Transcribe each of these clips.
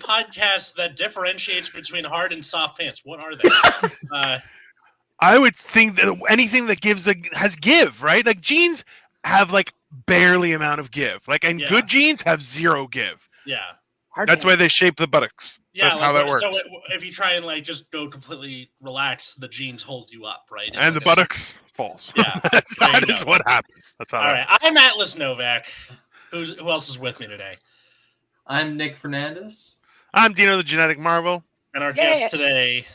podcast that differentiates between hard and soft pants. What are they? I would think that anything that has give, right? Like jeans have like barely amount of give. Like, and good jeans have zero give. Yeah. That's why they shape the buttocks. Yeah, that's how that works. So if you try and like just go completely relaxed, the jeans hold you up, right? And the buttocks falls. Yeah, that is what happens. That's how. All right, I'm Atlas Novak. Who else is with me today? I'm Nick Fernandez. I'm Dino, the genetic marvel. And our guest today,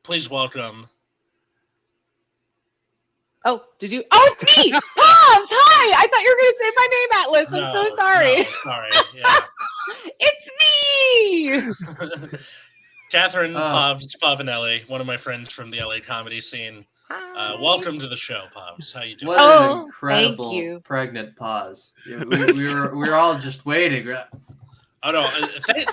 please welcome. Oh, did you? Oh, it's me, Povs. Hi. I thought you were going to say my name, Atlas. I'm so sorry. No, sorry. Yeah. It's me. Catherine Povinelli, one of my friends from the LA comedy scene. Welcome to the show, Povs. How you doing? What an incredible pregnant pause. We were all just waiting. Oh no!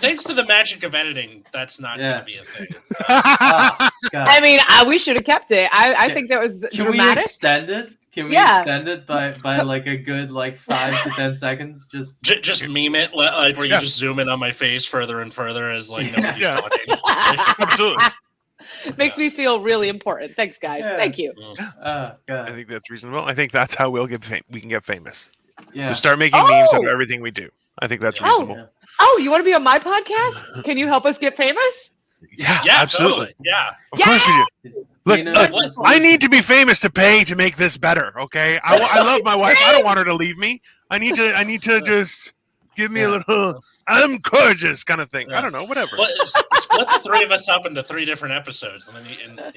Thanks to the magic of editing, that's not going to be a thing. I mean, we should have kept it. I think that was Can dramatic. we extend it? Can we extend it by like a good 5 to 10 seconds? Just meme it, like where you just zoom in on my face further and further as like nobody's talking. Absolutely. Makes me feel really important. Thanks, guys. Thank you. God. I think that's reasonable. I think that's how we can get famous. Yeah. We start making memes out of everything we do. I think that's reasonable. Oh, you want to be on my podcast? Can you help us get famous? Yeah, absolutely. Totally. Yeah. Of course we do. Look, I need to be famous to pay to make this better, okay? I love my wife. I don't want her to leave me. I need to just give me a little I'm gorgeous kind of thing. I don't know, whatever. Split the three of us up into 3 different episodes and then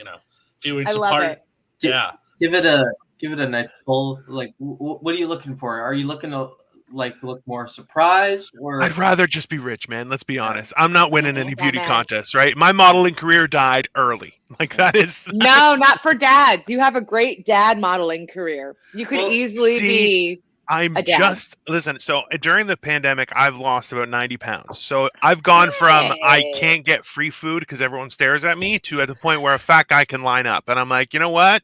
a few weeks apart. It. Yeah. Give it a nice pull. Like what are you looking for? Are you looking to look more surprised, or I'd rather just be rich, man. Let's be honest. I'm not winning any beauty contests, right? My modeling career died early. Like that is no, not for dads. You have a great dad modeling career. You could easily be. Listen. So during the pandemic, I've lost about 90 pounds. So I've gone from I can't get free food because everyone stares at me to at the point where a fat guy can line up, and I'm like, you know what?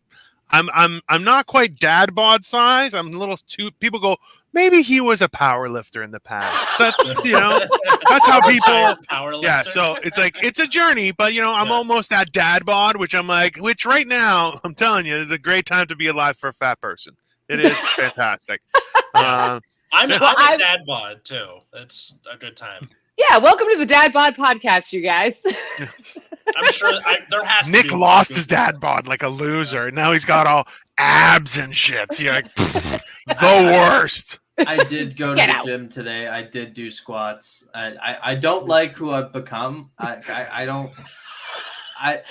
I'm not quite dad bod size. I'm a little too. People go, maybe he was a power lifter in the past. That's that's how people. Yeah, so it's like it's a journey, but I'm almost at dad bod, which right now I'm telling you, is a great time to be alive for a fat person. It is fantastic. I'm a dad bod too. That's a good time. Yeah, welcome to the Dad Bod Podcast, you guys. I'm sure there has to Nick be lost his dad bod like a loser. Now he's got all abs and shit. You're like, the worst. I did go to the gym today. I did do squats. I don't like who I've become. I don't. I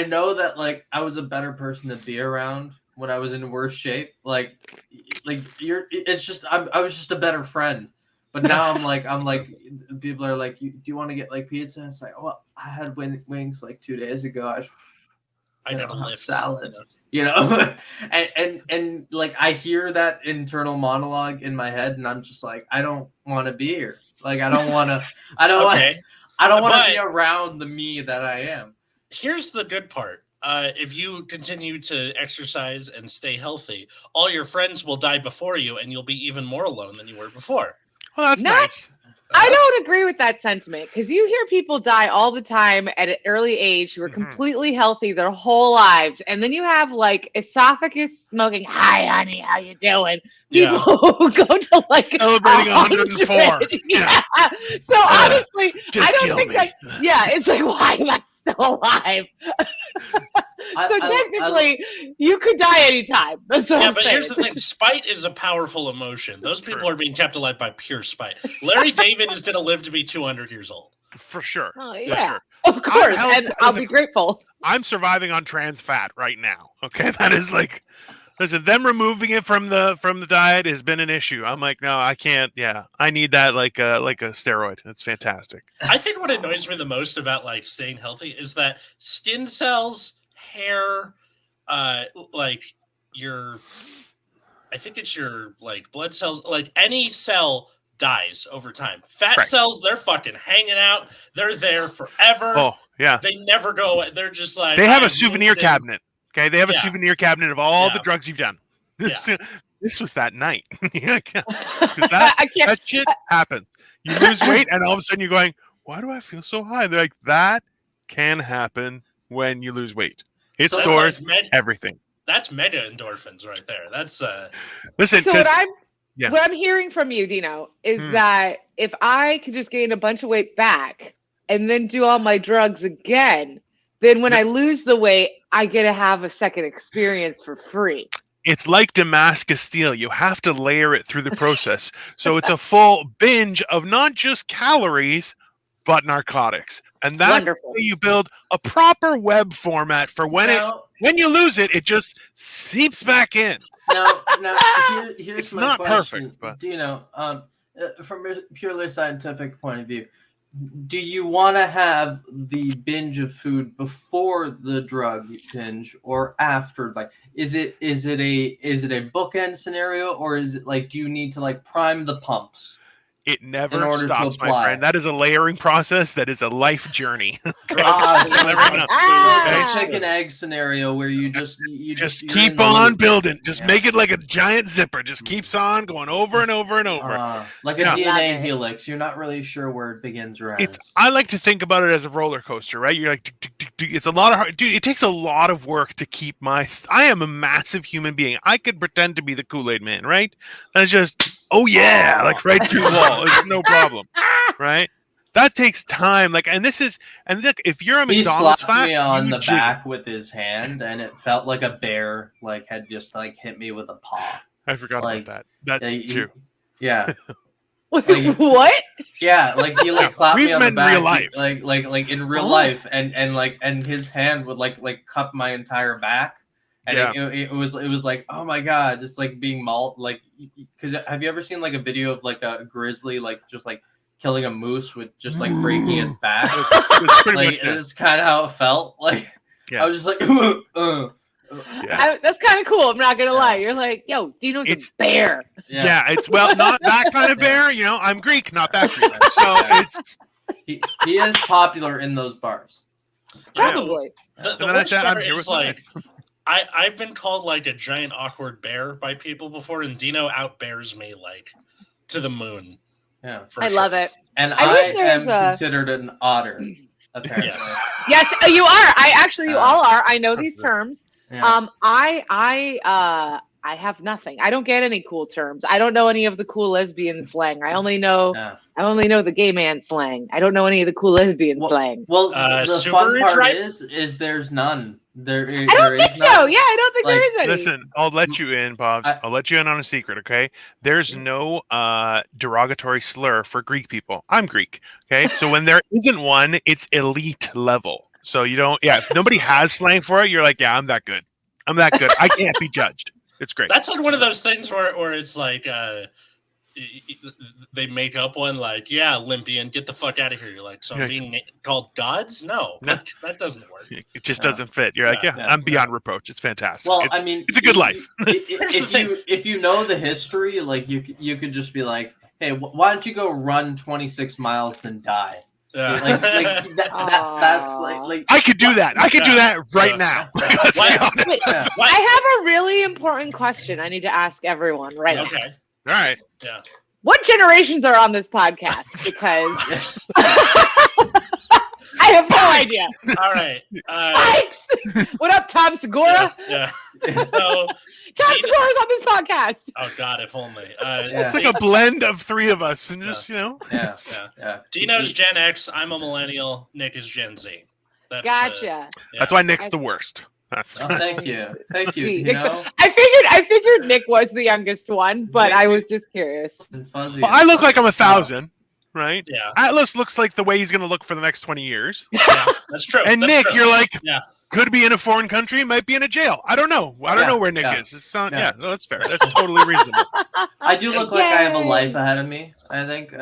know that I was a better person to be around when I was in worse shape. I was just a better friend. But now I'm like, people are like, do you want to get pizza? And it's like, well, I had wings 2 days ago. I got a lift salad, and I hear that internal monologue in my head, and I'm just like, I don't want to be here. I don't want to be around the me that I am. Here's the good part. If you continue to exercise and stay healthy, all your friends will die before you, and you'll be even more alone than you were before. Well, that's nice. I don't agree with that sentiment because you hear people die all the time at an early age who are completely healthy their whole lives, and then you have esophagus smoking. Hi, honey, how you doing? People who go to celebrating 104. Yeah. So honestly, I don't think that. Yeah, it's why am I still alive? So technically, you could die anytime. That's what I'm but saying. Here's the thing. Spite is a powerful emotion. Those people are being kept alive by pure spite. Larry David is going to live to be 200 years old. For sure. Oh, yeah. Of course. And I'll be grateful. I'm surviving on trans fat right now. Okay. That is listen, them removing it from the diet has been an issue. I'm like, no, I can't. Yeah. I need that like a steroid. It's fantastic. I think what annoys me the most about staying healthy is that skin cells, hair, I think it's your blood cells, any cell dies over time. Fat cells, they're fucking hanging out. They're there forever. Oh, yeah. They never go away. They're just they have a souvenir cabinet. Okay, they have a souvenir cabinet of all the drugs you've done. Yeah. This was that night. that shit happens. You lose weight, and all of a sudden you're going, "Why do I feel so high?" They're like, "That can happen when you lose weight. It So stores that's like everything." That's mega endorphins right there. That's Listen, So Yeah. what I'm hearing from you, Dino, is that if I could just gain a bunch of weight back and then do all my drugs again, then when I lose the weight, I get to have a second experience for free. it's like Damascus steel. You have to layer it through the process. So it's a full binge of not just calories, but narcotics. And that's Wonderful. how you build a proper web format for when you lose it, it just seeps back in. Now here's It's my not question. perfect, but Dino, from a purely scientific point of view, do you want to have the binge of food before the drug binge or after? Like, is it a bookend scenario, or is it like, do you need to like prime the pumps? It never In order to stops, my apply. friend. That is a layering process. That is a life journey. Chicken egg scenario where you just keep on building. Just make it like a giant zipper. Just keeps on going over and over and over. Like a DNA helix. You're not really sure where it begins or ends. I like to think about it as a roller coaster, right? You're like, it's a lot of hard, dude. It takes a lot of work to keep I am a massive human being. I could pretend to be the Kool-Aid man, right? And it's just, like right through the wall. It's no problem, right? That takes time. Like, and look, if you're a McDonald's fan, he slapped me on the back with his hand, and it felt like a bear had just hit me with a paw. I forgot about that. That's true. Yeah. What? Yeah, he clapped me on the back, real life. like in real life, and his hand would like cup my entire back. And it was like, oh my god, just being mauled, because have you ever seen a video of a grizzly just killing a moose with just breaking its back? It's pretty much it's kind of how it felt. I was just like, that's kind of cool. I'm not gonna lie. You're like, yo, Dino's a bear. Yeah, it's not that kind of bear. You know, I'm Greek, not that Greek. So it's he is popular in those bars. Probably. The worst part is I've been called a giant awkward bear by people before, and Dino outbears me to the moon. Yeah, I love it. And I am considered an otter. Apparently. Yes, you are. You all are. I know these terms. Yeah. I have nothing. I don't get any cool terms. I don't know any of the cool lesbian slang. I only know the gay man slang. I don't know any of the cool lesbian slang. Well, the fun part is there's none. I don't think so. Yeah, I don't think there is any. Listen, I'll let you in, Povs. I'll let you in on a secret, okay? There's no derogatory slur for Greek people. I'm Greek, okay? So when there isn't one, it's elite level. So you don't, if nobody has slang for it, you're like, yeah, I'm that good. I can't be judged. It's great. That's one of those things where it's they make up one Olympian, get the fuck out of here. You're like, so I'm being called gods? No, that doesn't work. It just doesn't fit. You're like, I'm beyond reproach. It's fantastic. Well, it's a good life. If you know the history, you could just be like, hey, why don't you go run 26 miles then die? That's I could do that. I could do that right now. Let's be honest. I have a really important question I need to ask everyone right now. Okay. All right. Yeah. What generations are on this podcast? Because I have no idea. All right. Thanks. What up, Tom Segura? Yeah. So Tom Segura's on this podcast. Oh God, if only. It's like a blend of three of us, and just Yeah. Dino's Gen X. I'm a millennial. Nick is Gen Z. Gotcha. That's why Nick's the worst. Thank you. I figured Nick was the youngest one, but I was just curious. Well, I look like I'm 1,000, right? Yeah. Atlas looks like the way he's going to look for the next 20 years. Yeah, that's true. And that's Nick, true. you're like, could be in a foreign country, might be in a jail. I don't know. I don't know where Nick is. It's not, no, that's fair. That's totally reasonable. I do look like I have a life ahead of me. I think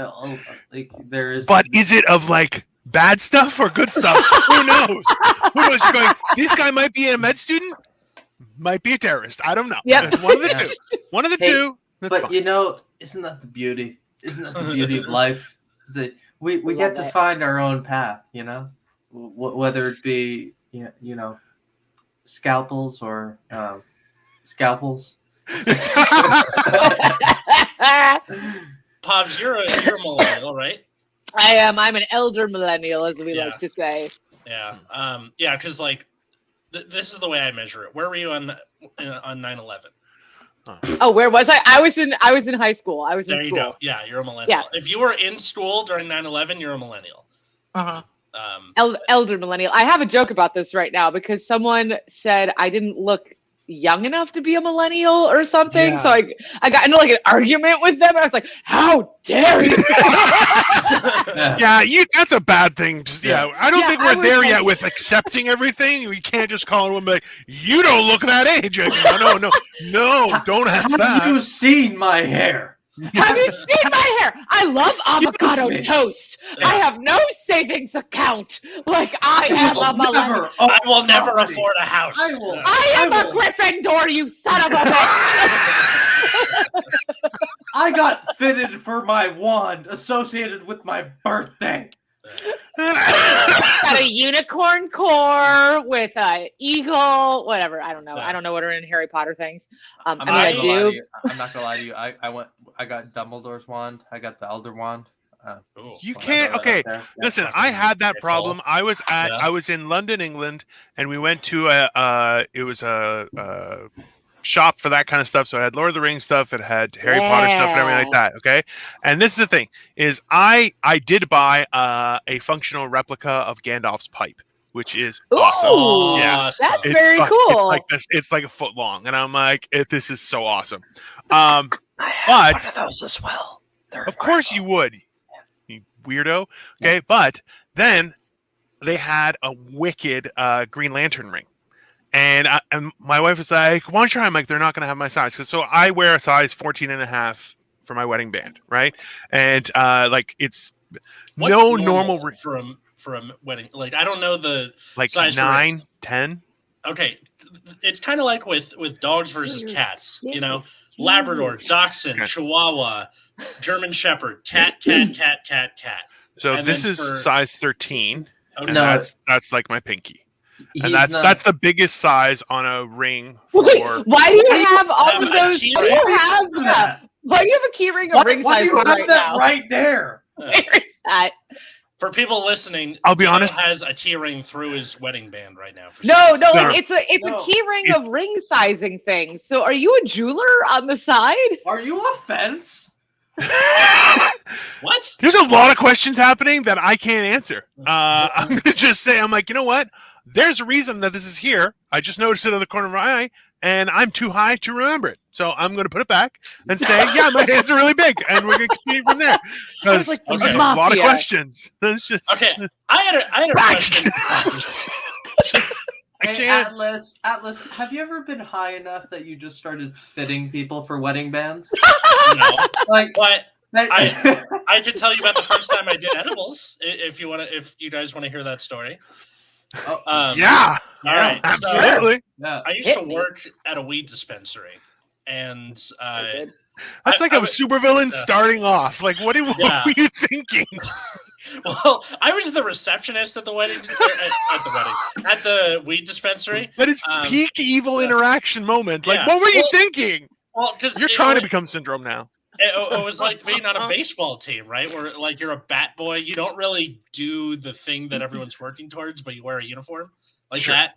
there is. But is it of bad stuff or good stuff? Who knows? You're going, this guy might be a med student, might be a terrorist. I don't know. Yep. It's one of the two. One of the two. That's but fine. Isn't that the beauty? Isn't that the beauty of life? Is that we get to find our own path, whether it be scalpels or scalpels. Povs, you're a millennial, right? I am. I'm an elder millennial, as we Yeah. like to say. Yeah. Yeah, because like this is the way I measure it. Where were you on 9/11? Oh, where was I? I was in high school. I was There in you school. go. Yeah, you're a millennial. Yeah. If you were in school during 9/11, you're a millennial. Uh-huh. Um, Elder millennial. I have a joke about this right now because someone said I didn't look young enough to be a millennial or something. Yeah. So I got into like an argument with them. I was like, "How dare you?" Yeah, that's a bad thing. I don't think I we're was there like- yet with accepting everything. We can't just call a woman like, you don't look that age. No, don't ask Have that. you seen my hair? Have you seen my hair? I love Excuse avocado me. toast. Yeah. I have no savings account. Like I am a millennial. I will never afford a house. I will- I am I a will- Gryffindor, you son of a bitch. I got fitted for my wand associated with my birthday. Got a unicorn core with an eagle, whatever. I don't know. Yeah. I don't know what are in Harry Potter things. I mean, not I gonna lie to do. you. I'm not gonna lie to you. I got Dumbledore's wand. I got the Elder wand. Ooh. You I'll can't. throw that Okay, up there. Yeah, listen. fucking I had that It's problem. I was Yeah. in London, England, and we went to a shop for that kind of stuff. So it had Lord of the Rings stuff, it had Harry Potter stuff, and everything like that. Okay, and this is the thing: is I did buy a functional replica of Gandalf's pipe, which is awesome. Ooh, Yeah. Awesome. that's It's very fucking- cool. It's like this. It's like a foot long, and I'm like, this is so awesome. But one of those as well. They're of course you would, you weirdo. Okay, but then they had a wicked Green Lantern ring. And my wife was like, why don't you try? I'm like, they're not going to have my size. So I wear a size 14.5 for my wedding band, right? And like it's What's no normal for a wedding. Like I don't know the like size for 9, 10. Okay, it's kind of like with dogs versus cats. You know, Labrador, Dachshund, Okay. Chihuahua, German Shepherd, cat. So And this then is for- size 13. Okay. And No. that's like my pinky. He's And not- that's the biggest size on a ring Wait, for why do you have all have of a those? key Why do you ring? have that? Why do you have a key ring of ring Why size do you have right that now? right there? Where is that? For people listening, I'll be Dino honest- has a key ring through his wedding band right now. For No, some no, No. like it's No. a key ring It's- of ring sizing things. So are you a jeweler on the side? Are you a fence? What? There's a lot of questions happening that I can't answer. I'm going to just say, I'm like, you know what? There's a reason that this is here. I just noticed it in the corner of my eye, and I'm too high to remember it. So I'm going to put it back and say, yeah, my hands are really big, and we're going to continue from there. Because like, okay. there's a lot of Mafia. questions. That's just, Okay, I had a question. I Hey, can't. Atlas, have you ever been high enough that you just started fitting people for wedding bands? No, Like, but that- I can tell you about the first time I did edibles. If you guys want to hear that story. Oh, Yeah, All right. So, absolutely. yeah. I used Hit to me. work at a weed dispensary, and That's like I a was- supervillain yeah. starting off. Like, what Yeah. were you thinking? well, I was the receptionist at the wedding, at the weed dispensary. That is peak evil interaction moment. Like, Yeah. what were you Well, thinking? Well, because You're trying to become Syndrome now. It was like being on a baseball team, right? Where like you're a bat boy, you don't really do the thing that everyone's working towards, but you wear a uniform like Sure. that.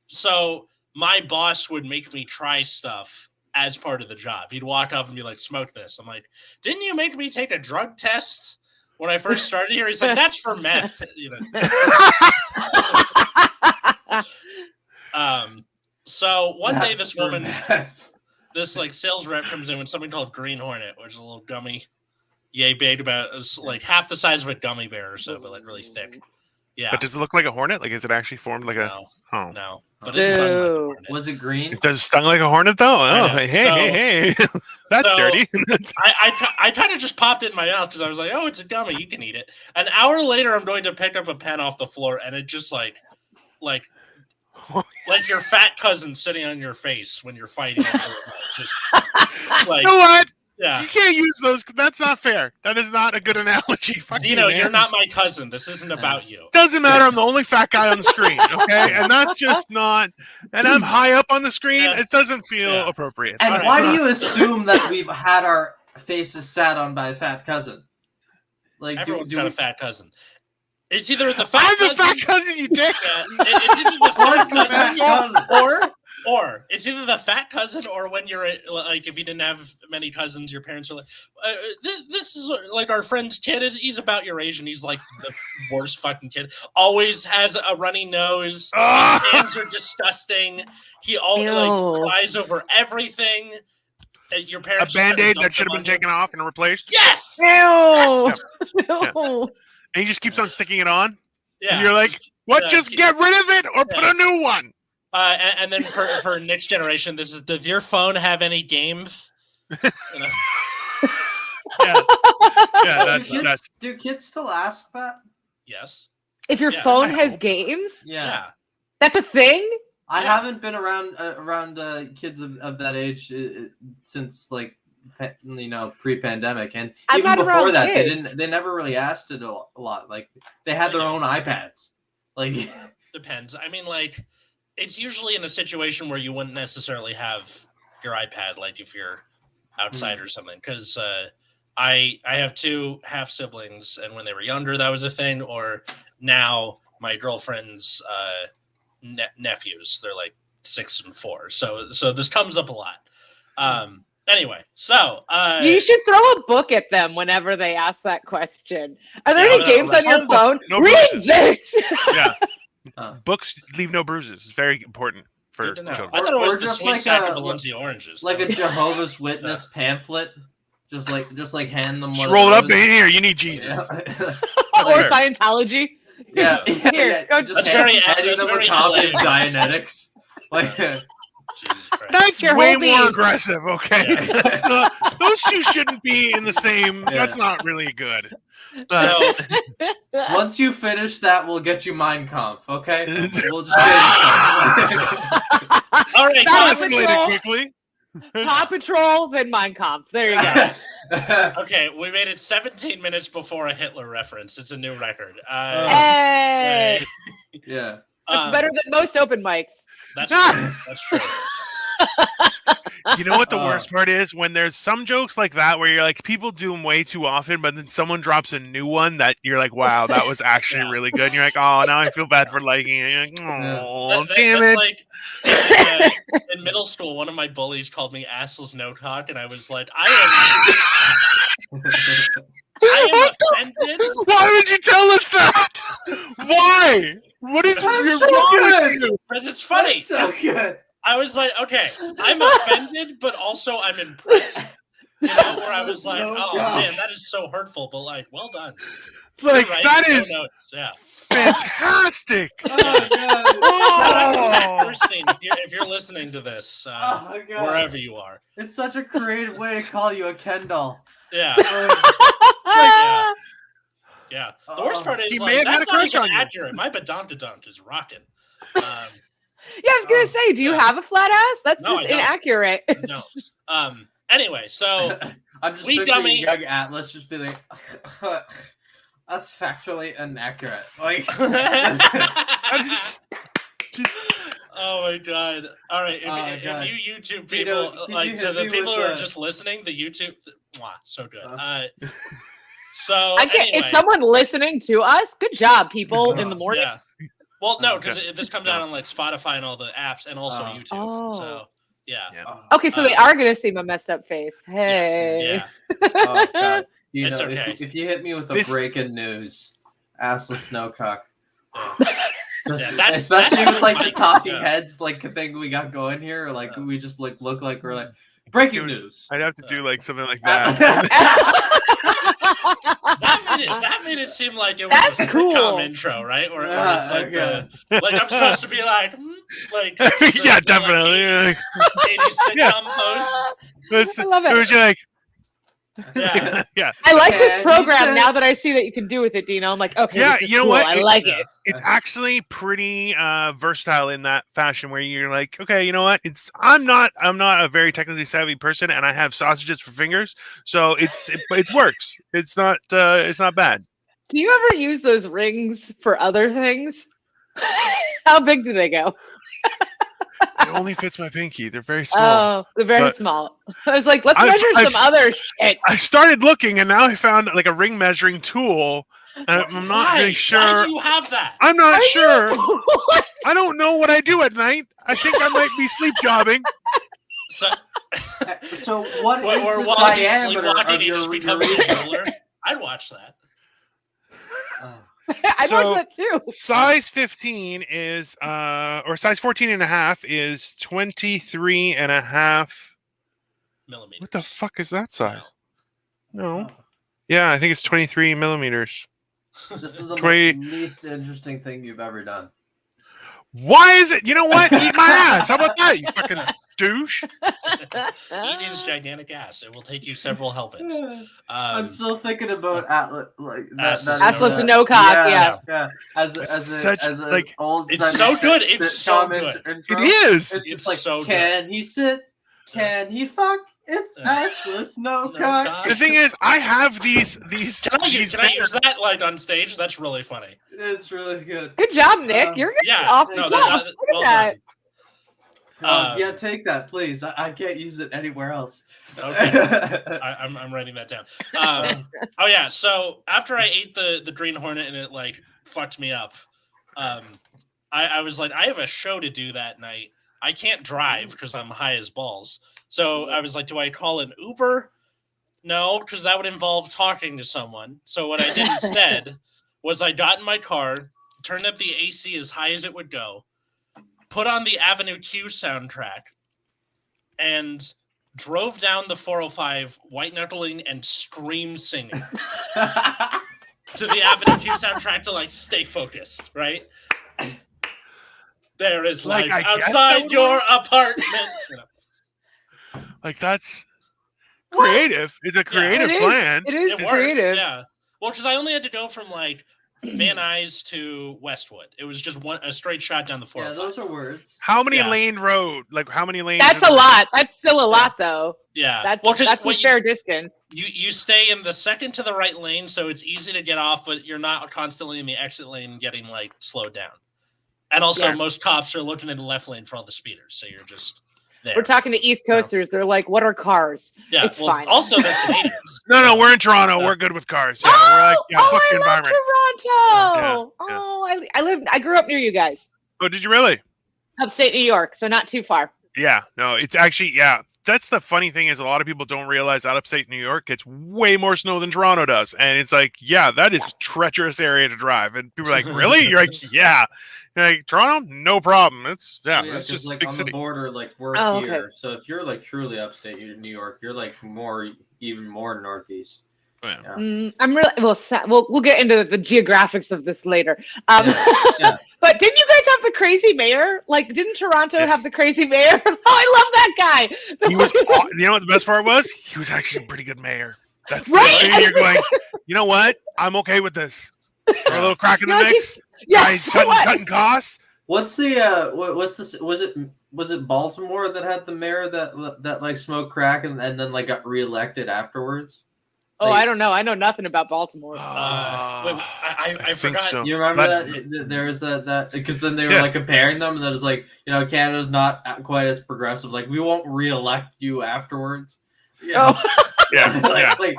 So my boss would make me try stuff as part of the job. He'd walk up and be like, "Smoke this." I'm like, "Didn't you make me take a drug test when I first started here?" He's like, "That's for meth." You know. So one day, That's this for woman. men. This like sales rep comes in with something called Green Hornet, which is a little gummy, yay big, about like half the size of a gummy bear or so, but like really thick. Yeah. But does it look like a hornet? Like, is it actually formed like a? No, Oh, no. But it's stung like a Boo. hornet. Was it green? it does stung like a hornet though. I Oh, know. hey. That's So- dirty. I kind of just popped it in my mouth because I was like, "Oh, it's a gummy. You can eat it." An hour later, I'm going to pick up a pen off the floor, and it just like your fat cousin sitting on your face when you're fighting. Over the remote. Just like You know what? yeah. You can't use those. That's not fair. That is not a good analogy. Fuck you, Dino, man. you're not my cousin. This isn't about you. Doesn't matter. I'm the only fat guy on the screen. Okay, and that's just not. And I'm high up on the screen. Yeah. It doesn't feel Yeah. appropriate. And Alright. why do you assume that we've had our face is sat on by a fat cousin. Like Everyone's got a fat cousin. It's either the fat I'm cousin. the fat cousin, you dick. It's either the Where's fat the fat cousin, cousin? or it's either the fat cousin, or when you're like, if you didn't have many cousins, your parents are like, this is like our friend's kid. He's about your age, and he's like the worst fucking kid. Always has a runny nose. His hands are disgusting. He always like cries over everything. Your parents A Band-Aid that should have been taken off and replaced. Yes. Ew. Yes. No. And he just keeps on sticking it on. Yeah. And you're like, what? Just get rid of it or put a new one. And then for next generation, this is: does your phone have any games? You know? Yeah, that's. Do kids still ask that? Yes. If your phone has games, Yeah. that's a thing. I haven't been around kids of that age since like pre-pandemic, and I'm even not before around that, kids. they never really asked it a lot. Like they had their own iPads. Like Depends. I mean, like, it's usually in a situation where you wouldn't necessarily have your iPad, like if you're outside or something. Because I have two half siblings, and when they were younger, that was a thing. Or now my girlfriend's nephews, they're like 6 and 4. So this comes up a lot. Anyway, so You should throw a book at them whenever they ask that question. Are there any games on your phone? No Read bruises. this. Yeah. Books leave no bruises. It's very important for good to know. children. I thought it was Or the just sweet like sack a- of Valencia oranges. like a Jehovah's Witness pamphlet. Just like hand them Just one roll it of up those. in here. You need Jesus. Yeah. Or Scientology. Yeah, Here, go just That's very- handing that's them very a copy of LA. Dianetics. Like, Jesus Christ. That's Your way hobbies. more aggressive. Okay, Yeah. That's not, those two shouldn't be in the same. Yeah. That's not really good. So once you finish that, we'll get you Mein Kampf. Okay, we'll just all right, That Paw escalated Patrol. quickly. Paw Patrol, then Mein Kampf. There you go. okay, we made it 17 minutes before a Hitler reference. It's a new record. Hey, Yeah. that's better than most open mics. That's true. That's true. You know what the worst part is? When there's some jokes like that where you're like, people do them way too often, but then someone drops a new one that you're like, wow, that was actually really good. And you're like, oh, now I feel bad for liking it. You're like, oh, damn it. Like, in middle school, one of my bullies called me assless no cock, and I was like, I am offended. Why would you tell us that? Why? What is your so wrong good. with you? Because it's funny. That's so good. I was like, okay, I'm offended, but also I'm impressed. You know, where I was like, No oh God. man, that is so hurtful, but like, well done. Like, You're right, that no is notes, yeah. fantastic. Oh, God. Oh. Christine, if you're listening to this, Oh, my God. wherever you are, It's such a creative way to call you a Ken doll. yeah, Ah. yeah. The worst part is He like, may have had that's a not crush even on you. accurate. My badonkadunk is rocking. Yeah, I was gonna say, do you have a flat ass? That's No, I just don't. inaccurate. No. Anyway, so I'm just We picturing dummy. young Atlas just be like, that's factually inaccurate. Like, oh my god! All right, Oh my if God. you YouTube Dino, people, can like you to hit the me people with who are the- just listening, the YouTube, mwah, so good. Uh. So I can't. anyway, Is someone listening to us? Good job, people in the morning. yeah. Well, no, Oh, because this comes out on like Spotify and all the apps, and also Oh. YouTube. Oh. So yeah. Okay, so they are gonna see my messed up face. Hey. Yes, yeah. Oh, God. You It's know, okay. if you hit me with a This- breaking news, assless no cock. Yeah. Just- Yeah, that's- especially that's with like the Mike, talking yeah. heads like thing we got going here, like Yeah. we just like look like we're like breaking news. I'd have to do like something like that. That made it seem like it was That's a sitcom cool. intro, right? Or Yeah, it's like okay. like I'm supposed to be like Yeah, definitely. Like 80s sitcom Yeah. post. I love it. It was like, Yeah. yeah. I like And this he program said- now that I see that you can do with it, Dino. I'm like, okay, Yeah, this is you know cool. what? I like Yeah. it. It's actually pretty versatile in that fashion where you're like, okay, you know what? I'm not a very technically savvy person, and I have sausages for fingers, so it works. It's not bad. Do you ever use those rings for other things? How big do they go? It only fits my pinky. They're very small. Oh, they're very But- small. I was like, let's I've- measure I've- some other shit. I started looking, and now I found like a ring measuring tool. And I'm not Why? really Why sure. do you have that? I'm not Are you- sure. What? I don't know what I do at night. I think I might be sleep jobbing. So, So what or is the while he's diameter sleepwalking, of he just your becomes a urethra? jeweler. I'd watch that. I So- watched that too. Size 15 is, or size 14 and a half is 23 and a half. Millimeter. What the fuck is that size? No. Oh, Yeah, I think it's 23 millimeters. this is the 20 least interesting thing you've ever done. Why is it? You know what? Eat my ass. How about that, you fucking douche? Eat his gigantic ass. It will take you several helpings. I'm still thinking about Atlas, like Assless Assless and no cock, yeah. As Such, as an like- old It's Sunday so good, sitcom it's so intro. good. It is. It's just It's like, so good. can he sit? Can he fuck? It's Yeah. assless, no No cock. cock. The thing is, I have these Can I use that like on stage? That's really funny. It's really good. Good job, Nick. You're getting Yeah. off no, the that- cuff. that- Look well at that. done. Yeah, take that, please. I can't use it anywhere else. Okay. I'm writing that down. Oh yeah. So after I ate the green hornet and it like fucked me up, I was like, I have a show to do that night. I can't drive because I'm high as balls. So I was like, do I call an Uber? No, because that would involve talking to someone. So what I did instead was I got in my car, turned up the AC as high as it would go, put on the Avenue Q soundtrack, and drove down the 405 white knuckling and scream singing to the Avenue Q soundtrack to like stay focused, right? There is Like, life I guess that outside would your work. apartment. You know, Like, that's creative. It's a creative It is. plan. It is it works. creative. Yeah. Well, because I only had to go from like Van Nuys to Westwood. It was just a straight shot down the Yeah, 405. those are words. How many Yeah. lane road? Like, how many lanes? That's is a it? lot. That's still a lot, though. Yeah. That's Well, 'cause that's a what fair distance. you stay in the second to the right lane, so it's easy to get off, but you're not constantly in the exit lane getting like slowed down. And also, Yeah. most cops are looking in the left lane for all the speeders, so you're just there. We're talking to East Coasters. They're like, "What are cars?" Yeah. it's well, fine. Also, they're Canadians. No, we're in Toronto. We're good with cars. Yeah, we're like, yeah, fuck the I love environment. Toronto. Yeah, yeah. Oh, I grew up near you guys, Oh, did you really? upstate New York, so not too far. Yeah, no, it's actually, yeah. That's the funny thing is a lot of people don't realize out upstate New York gets way more snow than Toronto does. And it's like, yeah, that is a treacherous area to drive. And people are like, really? You're like, yeah. You're like, Toronto? No problem. It's, yeah, So, it's 'cause, just like big on city. the border, like we're Oh, here. okay. So if you're like truly upstate New York, you're like even more northeast. Oh, yeah. Yeah. I'm really we'll get into the geographics of this later. Yeah. But didn't you guys have the crazy mayor? Like, didn't Toronto Yes. have the crazy mayor? Oh, I love that guy. He was, you know what the best part was? He was actually a pretty good mayor. That's the Right? thing. You're going, you know what? I'm okay with this. Throw a little crack in the You're like, mix. yes, Guys, what? cutting costs. What's the what's this? Was it Baltimore that had the mayor that like smoked crack and then like got reelected afterwards? Oh, Like- I don't know. I know nothing about Baltimore. Wait, I think forgot. so. You remember But- that? There was that because then they were Yeah. like comparing them, and then it's like, you know, Canada's not quite as progressive. Like, we won't reelect you afterwards. You know? Oh, Yeah, yeah. like,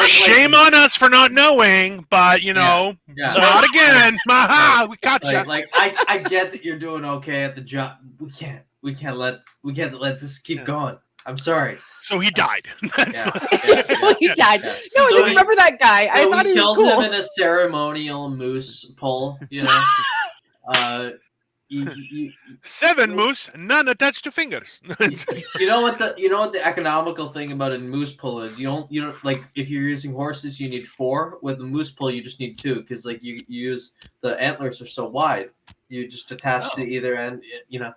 Shame on us for not knowing, but you know, Yeah. not again. Maha, we gotcha. Like I get that you're doing okay at the job. We can't let this keep Yeah. going. I'm sorry. So he died. That's Yeah, what- he died. yeah. No, I So didn't he- remember that guy. I So thought we he was killed cool. him in a ceremonial moose pull. You know. You 7 moose, none attached to fingers. know what the economical thing about a moose pull is? You don't like, if you're using horses, you need 4. With the moose pull, you just need 2 because like you use the antlers are so wide. You just attach to either end. You know.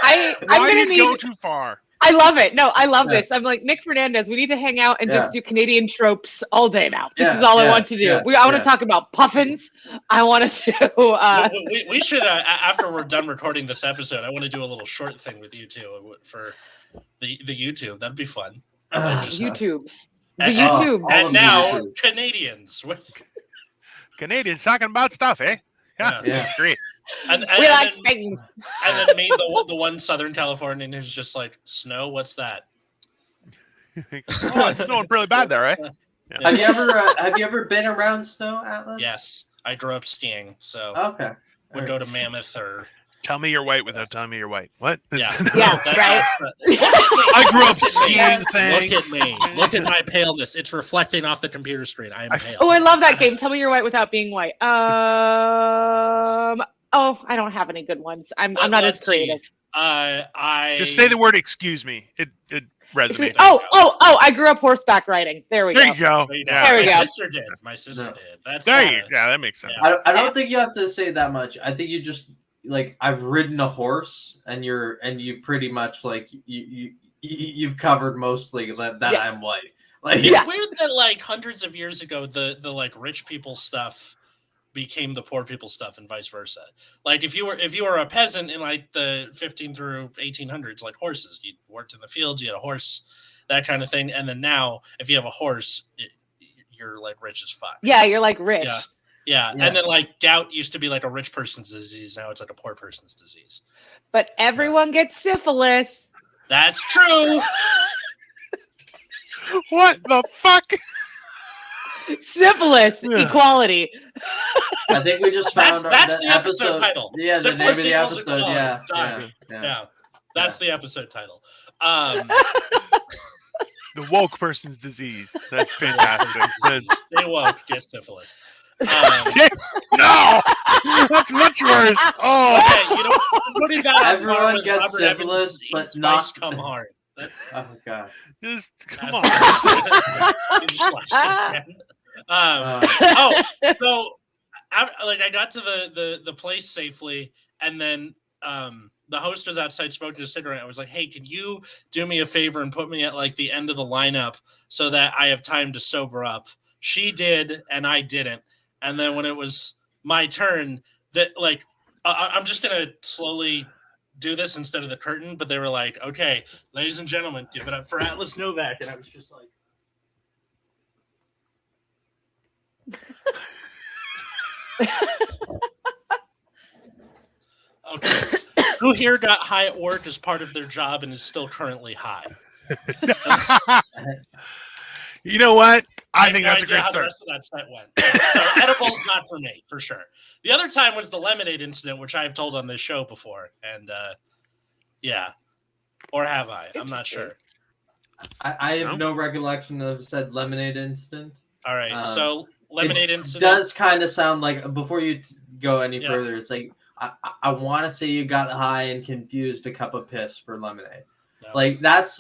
I'm Why gonna did you go need. too far? I love it. No, I love Yeah. this. I'm like, Nick Fernandez. We need to hang out and Yeah. just do Canadian tropes all day now. This Yeah, is all I yeah, want to do. yeah, I want to yeah. talk about puffins. I want to do. We should after we're done recording this episode, I want to do a little short thing with you two for the YouTube. That'd be fun. YouTubes. The And- YouTube. all And of now YouTube. Canadians with Canadians talking about stuff, eh? Yeah, Yeah. that's great. We like things. And then me, the one Southern Californian who's just like, snow? What's that? Oh, it's snowing really bad there, right? Yeah. Have you ever been around snow, Atlas? Yes, I grew up skiing, so Okay. would go to Mammoth or. Tell me you're white without telling me you're white. What? Yeah, Yeah, right. I grew up skiing. Thanks. Look at me. Look at my paleness. It's reflecting off the computer screen. I am pale. Oh, I love that game. Tell me you're white without being white. Oh, I don't have any good ones. I'm not as creative. I just say the word "excuse me." It resonates. Oh! I grew up horseback riding. There we go. There you go. There we go. My sister did. That's there you. Yeah, that makes sense. I don't think you have to say that much. I think you just like I've ridden a horse, and you pretty much like you've covered mostly that I'm white. Like it's weird that like hundreds of years ago the like rich people stuff became the poor people stuff and vice versa. Like if you were a peasant in like the 15 through 1800s, like horses, you worked in the fields, you had a horse, that kind of thing. And then now if you have a horse, you're like rich as fuck. Yeah, you're like rich. Yeah. And then like gout used to be like a rich person's disease. Now it's like a poor person's disease. But everyone gets syphilis. That's true. What the fuck? Syphilis equality. I think we just found that's the episode title. Yeah, the name of the episode. Yeah. That's the episode title. The woke person's disease. That's fantastic. Stay woke, get syphilis. No, that's much worse. Oh, okay. You know, everyone gets syphilis, but not come hard. Oh god! Just come on. So I got to the place safely, and then the host was outside smoking a cigarette. I was like, "Hey, can you do me a favor and put me at like the end of the lineup so that I have time to sober up?" She did, and I didn't. And then when it was my turn, that like I'm just gonna slowly do this instead of the curtain, but they were like, "Okay, ladies and gentlemen, give it up for Atlas Novak," and I was just like. Okay. Who here got high at work as part of their job and is still currently high? You know what? I think have that's no a idea great how start. the rest of that set went. So edibles not for me, for sure. The other time was the lemonade incident, which I have told on this show before, and yeah, or have I? I'm not sure. I have no recollection of said lemonade incident. All right, so lemonade incident does kind of sound like before you go any further. It's like I want to say you got high and confused a cup of piss for lemonade. No. Like that's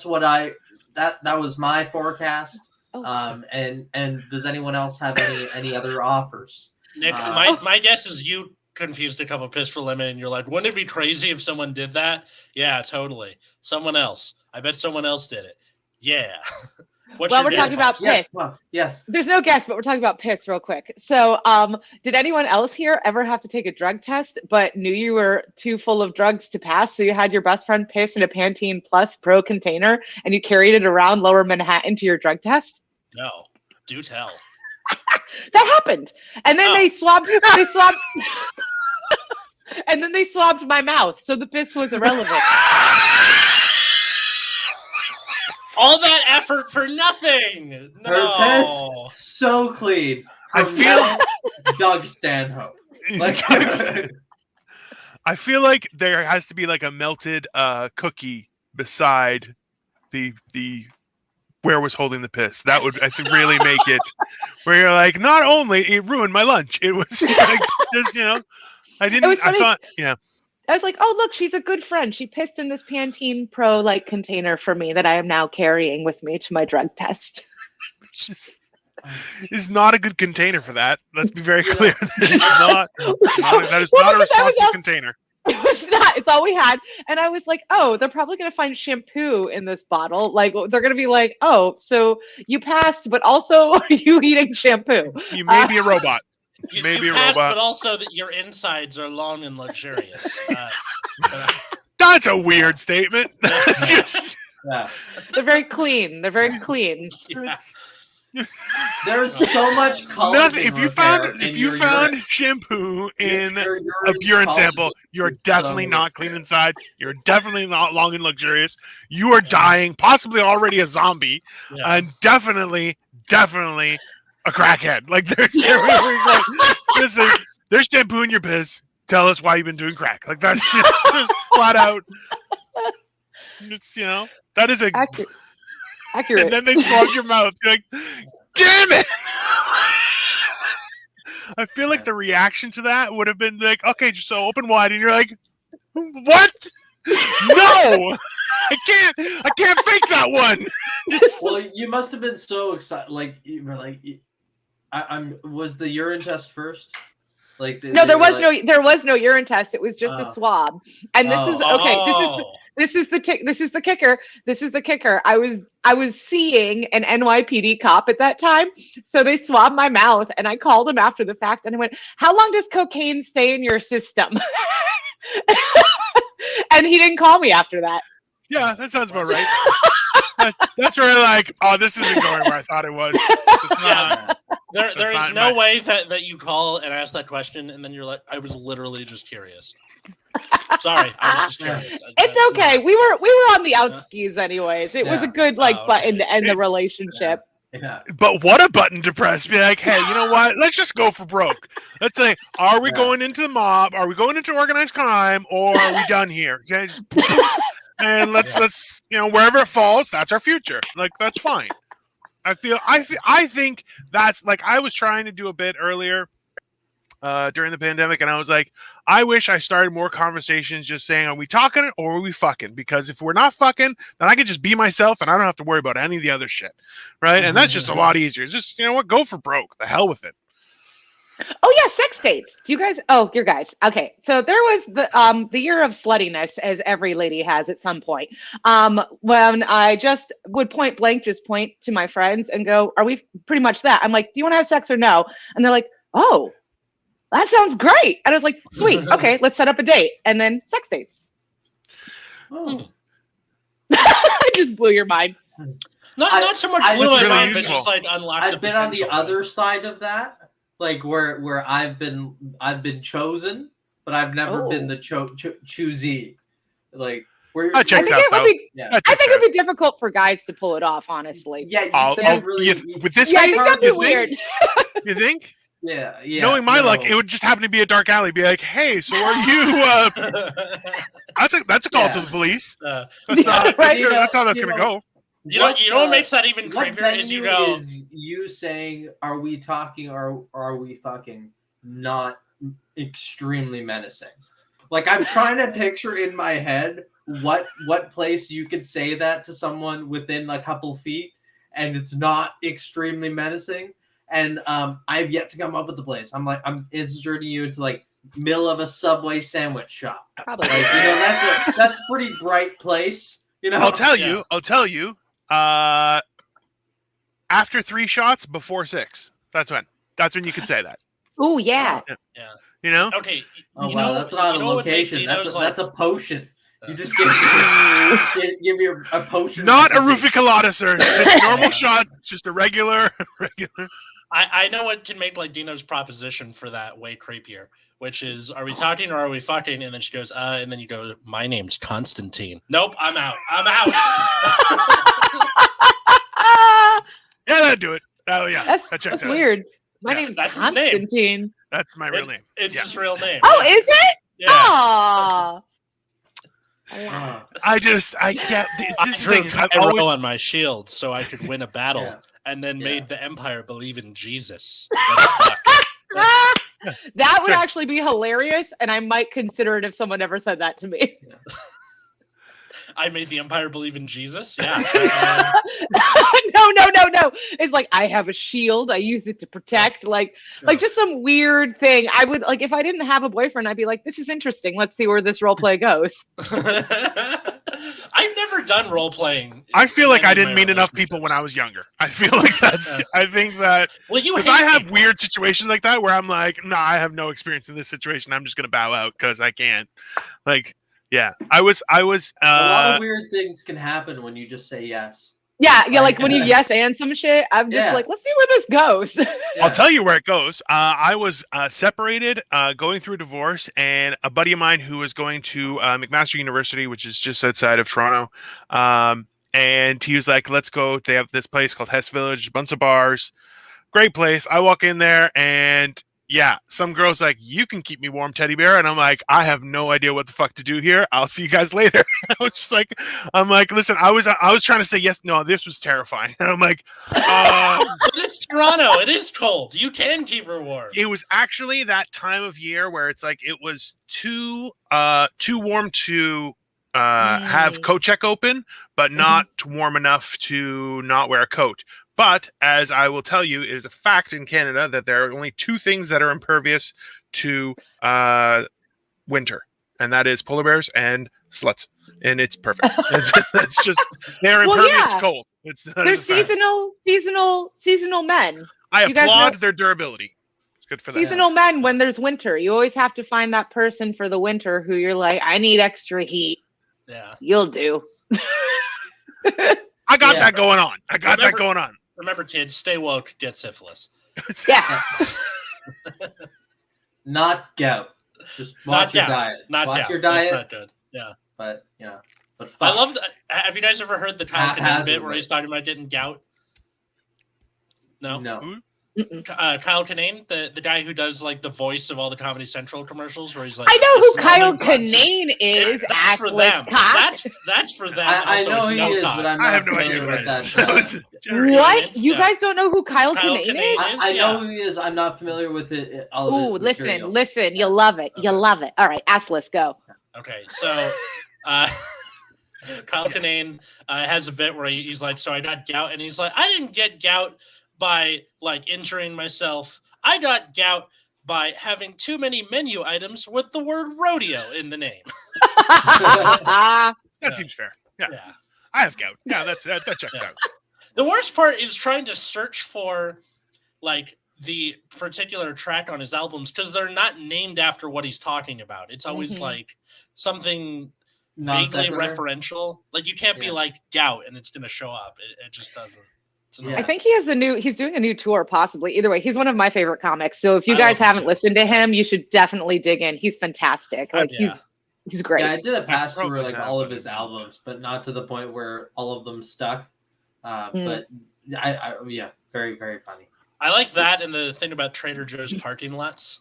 what that was my forecast. Oh. And does anyone else have any other offers? Nick, my guess is you confused a cup of piss for lemonade, and you're like, wouldn't it be crazy if someone did that? Yeah, totally. Someone else. I bet someone else did it. Yeah. We're talking about piss. Yes. There's no guess, but we're talking about piss real quick. So, did anyone else here ever have to take a drug test, but knew you were too full of drugs to pass? So you had your best friend piss in a Pantene Plus Pro container, and you carried it around Lower Manhattan to your drug test? No. Do tell. That happened. And then they swabbed, and then they swabbed my mouth. So the piss was irrelevant. All that effort for nothing. No. Her piss so clean. I feel Doug Stanhope. Like I feel like there has to be like a melted cookie beside the where was holding the piss. That would I think really make it where you're like, not only it ruined my lunch, it was like just I thought I was like, oh, look, she's a good friend. She pissed in this Pantene Pro like container for me that I am now carrying with me to my drug test. Is not a good container for that. Let's be very clear. That is not a responsible container. It was not. It's all we had. And I was like, oh, they're probably going to find shampoo in this bottle. Like, they're going to be like, oh, so you passed, but also are you eating shampoo? You may be a robot. Maybe you a passed, robot. But also that your insides are long and luxurious. That's a weird statement. Yeah. They're very clean. They're very clean. Yeah. There's so much collagen Nothing. If you repair found in shampoo in your a urine collagen sample, you're is definitely so not clean inside. You're definitely not long and luxurious. You are dying, possibly already a zombie, and definitely a crackhead. Like listen, there's shampoo in your piss. Tell us why you've been doing crack. Like that's just flat out. It's that is a Accurate. And then they swabbed your mouth. You're like, damn it! I feel like the reaction to that would have been like, okay, just so open wide, and you're like, what? No, I can't fake that one. Well, you must have been so excited. Like you were like, was the urine test first? Like no, there was no urine test. It was just a swab. And this is okay. This is the kicker. This is the kicker. I was seeing an NYPD cop at that time, so they swabbed my mouth, and I called him after the fact, and I went, "How long does cocaine stay in your system?" And he didn't call me after that. Yeah, that sounds about right. That's where like, oh, this isn't going where I thought it was. It's not. There is no way that you call and ask that question, and then you're like, I was literally just curious. Sorry, I was just curious. It's okay. We were on the out skis anyways. It was a good button to end the relationship. Yeah. But what a button to press. Be like, hey, you know what? Let's just go for broke. Let's say, are we going into the mob? Are we going into organized crime? Or are we done here? Okay, and let's wherever it falls, that's our future. Like that's fine. I think that's like I was trying to do a bit earlier during the pandemic, and I was like, I wish I started more conversations just saying, are we talking or are we fucking? Because if we're not fucking, then I can just be myself and I don't have to worry about any of the other shit, right? And that's just a lot easier. It's just go for broke. The hell with it. Oh yeah, sex dates. Do you guys? Oh, your guys. Okay, so there was the year of sluttiness, as every lady has at some point. When I just would point blank, just point to my friends and go, "Are we pretty much that?" I'm like, "Do you want to have sex or no?" And they're like, "Oh, that sounds great." And I was like, "Sweet, okay, let's set up a date." And then sex dates. Oh. I just blew your mind. Not so much blew my mind, but just like unlocked. I've been on the other side of that. Like where I've been chosen, but I've never been the choosee. Like where I think it would be difficult for guys to pull it off, honestly. Yeah, with this I face, think that'd be weird. You think? Yeah. Knowing my luck, it would just happen to be a dark alley. Be like, hey, so are you? That's a call to the police. That's how that's gonna go. You know what makes that even creepier is you saying, "Are we talking or are we fucking?" Not extremely menacing. Like I'm trying to picture in my head what place you could say that to someone within a couple feet, and it's not extremely menacing. And I've yet to come up with the place. I'm inserting you into like middle of a Subway sandwich shop. Probably. Like, that's a pretty bright place. I'll tell you. After 3 shots, before 6. That's when you can say that. Oh yeah. Yeah. Okay. Oh wow, that's not a location. That's a potion. You just give me a potion. Not a roofie colada, sir. Just normal shot. Just a regular. I know what can make like Dino's proposition for that way creepier, which is, are we talking or are we fucking? And then she goes, and then you go, my name's Constantine. Nope, I'm out. Yeah, that'd do it. Oh yeah, that's weird. My name's Constantine. Name. That's my real name. It's his real name. Oh, is it? Yeah. Aww. I get this thing. Is, I always on my shield so I could win a battle, and then made the Empire believe in Jesus. That would actually be hilarious, and I might consider it if someone ever said that to me. Yeah. I made the Empire believe in Jesus. Yeah. No. It's like I have a shield. I use it to protect. Like just some weird thing. I would like if I didn't have a boyfriend. I'd be like, this is interesting. Let's see where this role play goes. I've never done role playing. I feel like I didn't meet enough people when I was younger. I feel like that's. I think that because I have weird situations like that where I'm like, no, I have no experience in this situation. I'm just gonna bow out because I can't. Like. Yeah, I was. A lot of weird things can happen when you just say yes. Yeah, like when you yes and some shit, I'm just like, let's see where this goes. Yeah. I'll tell you where it goes. I was separated, going through a divorce, and a buddy of mine who was going to McMaster University, which is just outside of Toronto. And he was like, let's go. They have this place called Hess Village, a bunch of bars. Great place. I walk in there, and yeah, some girl's like, you can keep me warm, teddy bear. And I'm like, I have no idea what the fuck to do here. I'll see you guys later. I was just like, I'm like, listen, I was trying to say yes. No, this was terrifying. And I'm like, but it's Toronto. It is cold. You can keep her warm. It was actually that time of year where it's like, it was too warm to have coat check open, but not warm enough to not wear a coat. But as I will tell you, it is a fact in Canada that there are only two things that are impervious to winter, and that is polar bears and and it's perfect. It's just they're impervious to cold. They're seasonal men. I applaud their durability. It's good for them. Seasonal men. When there's winter, you always have to find that person for the winter who you're like, I need extra heat. Yeah, you'll do. I got that going on. That going on. Remember, kids, stay woke, get syphilis. Yeah. Not gout. Just watch your diet. Watch your diet. That's not good. Yeah. But fuck. I love that. Have you guys ever heard the Kyle Kinane bit where he's talking about getting gout? No. Kyle Kinane, the guy who does like the voice of all the Comedy Central commercials, where he's like, I know who Kyle Kinane is. That's for them. That's for them. I know he is, but I have no idea what that. What? You guys don't know who Kyle Kinane is? I know who he is. I'm not familiar with it. Ooh, listen. You'll love it. Okay. You'll love it. All right, Assless, go. Okay, so Kyle Kinane has a bit where he's like, so I got gout, and he's like, I didn't get gout by like injuring myself. I got gout by having too many menu items with the word rodeo in the name. That seems fair. Yeah. I have gout. Yeah, that checks out. The worst part is trying to search for like the particular track on his albums because they're not named after what he's talking about. It's always like something vaguely referential. Like you can't be like gout and it's going to show up. It just doesn't. I think he's doing a new tour, possibly. Either way, he's one of my favorite comics. So if you guys haven't listened to him, you should definitely dig in. He's fantastic. Like he's great. Yeah, I did a pass through like all of his albums, but not to the point where all of them stuck. But I very, very funny. I like that and the thing about Trader Joe's parking lots,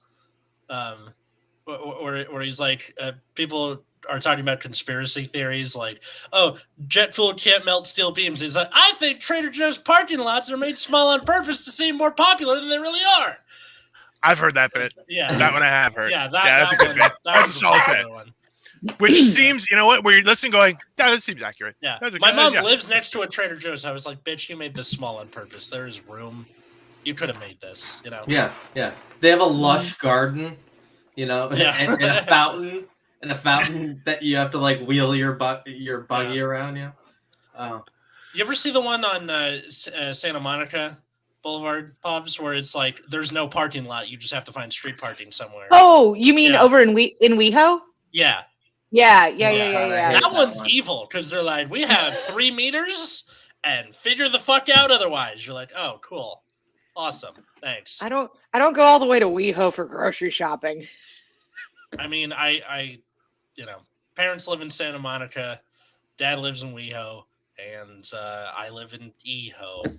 where he's like, people are talking about conspiracy theories like, oh, jet fuel can't melt steel beams. He's like, I think Trader Joe's parking lots are made small on purpose to seem more popular than they really are. I've heard that bit. Yeah. That one I have heard. Yeah, that's a good bit. That's a solid bit. One. Which seems, you know what, where you're listening going, yeah, that seems accurate. Yeah. My mom lives next to a Trader Joe's. I was like, bitch, you made this small on purpose. There is room. You could have made this, you know? Yeah. They have a lush garden, you know, and a fountain. And a fountain that you have to like wheel your buggy around, you know? Oh. You ever see the one on Santa Monica Boulevard, Povs, where it's like there's no parking lot, you just have to find street parking somewhere? Oh, you mean over in WeHo? Yeah. Yeah. That one's evil because they're like, we have 3 meters and figure the fuck out otherwise. You're like, oh, cool, awesome, thanks. I don't go all the way to WeHo for grocery shopping. I mean, I you know, parents live in Santa Monica, dad lives in WeHo, and I live in EHO.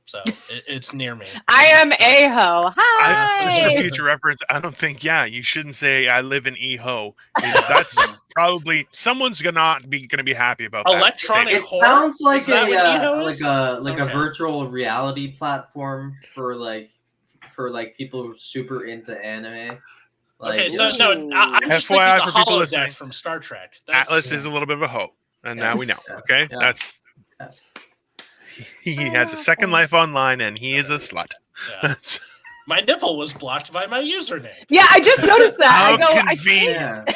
So it's near me. I am A-ho. Hi. This is a future reference. I don't think, you shouldn't say I live in EHO. That's probably someo's gonna be happy about that. Electronic It horror? sounds like a virtual reality platform for people who are super into anime. Okay, so no, I'm just thinking the holodeck from Star Trek. Atlas is a little bit of a hoe, and now we know. Okay, that's he has a second life online, and he is a slut. Yeah. My nipple was blocked by my username. Yeah, I just noticed that. How convenient.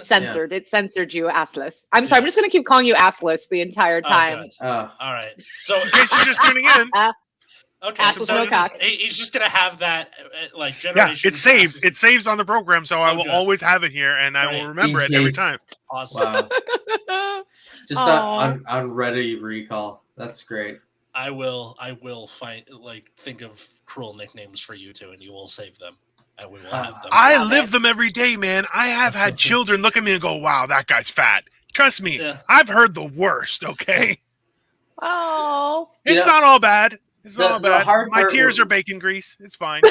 Censored. It censored you, assless. I'm sorry. I'm just going to keep calling you assless the entire time. All right. So in case you're just tuning in. Okay, so he's just gonna have that like generation. Yeah, it saves. It saves on the program, so I will always have it here, and I will remember it every time. Awesome. Wow. Just on Ready Recall. That's great. I will think of cruel nicknames for you two, and you will save them, and we will have them. I live them every day, man. I have had children look at me and go, "Wow, that guy's fat." Trust me, I've heard the worst. Okay. Oh, It's not all bad. It's not all bad. My tears are are bacon grease. It's fine.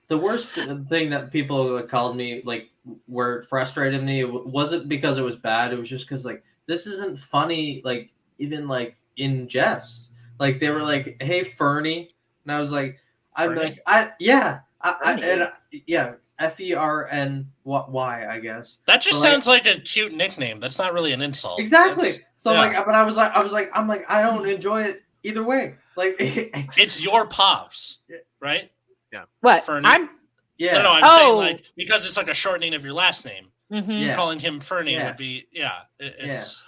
The worst thing that people called me, like, where it frustrated me, wasn't because it was bad. It was just because, like, this isn't funny, like, even, like, in jest. Like, they were like, "Hey, Fernie." And I was like, Fernie? FERNY, I guess. That just sounds like a cute nickname. That's not really an insult. Exactly. But I was like, I don't enjoy it either way. Like, it's your Povs, right? Yeah. What? Fernie? Yeah. No, I'm saying, like, because it's like a shortening of your last name. Mm-hmm. Calling him Fernie would be, it's.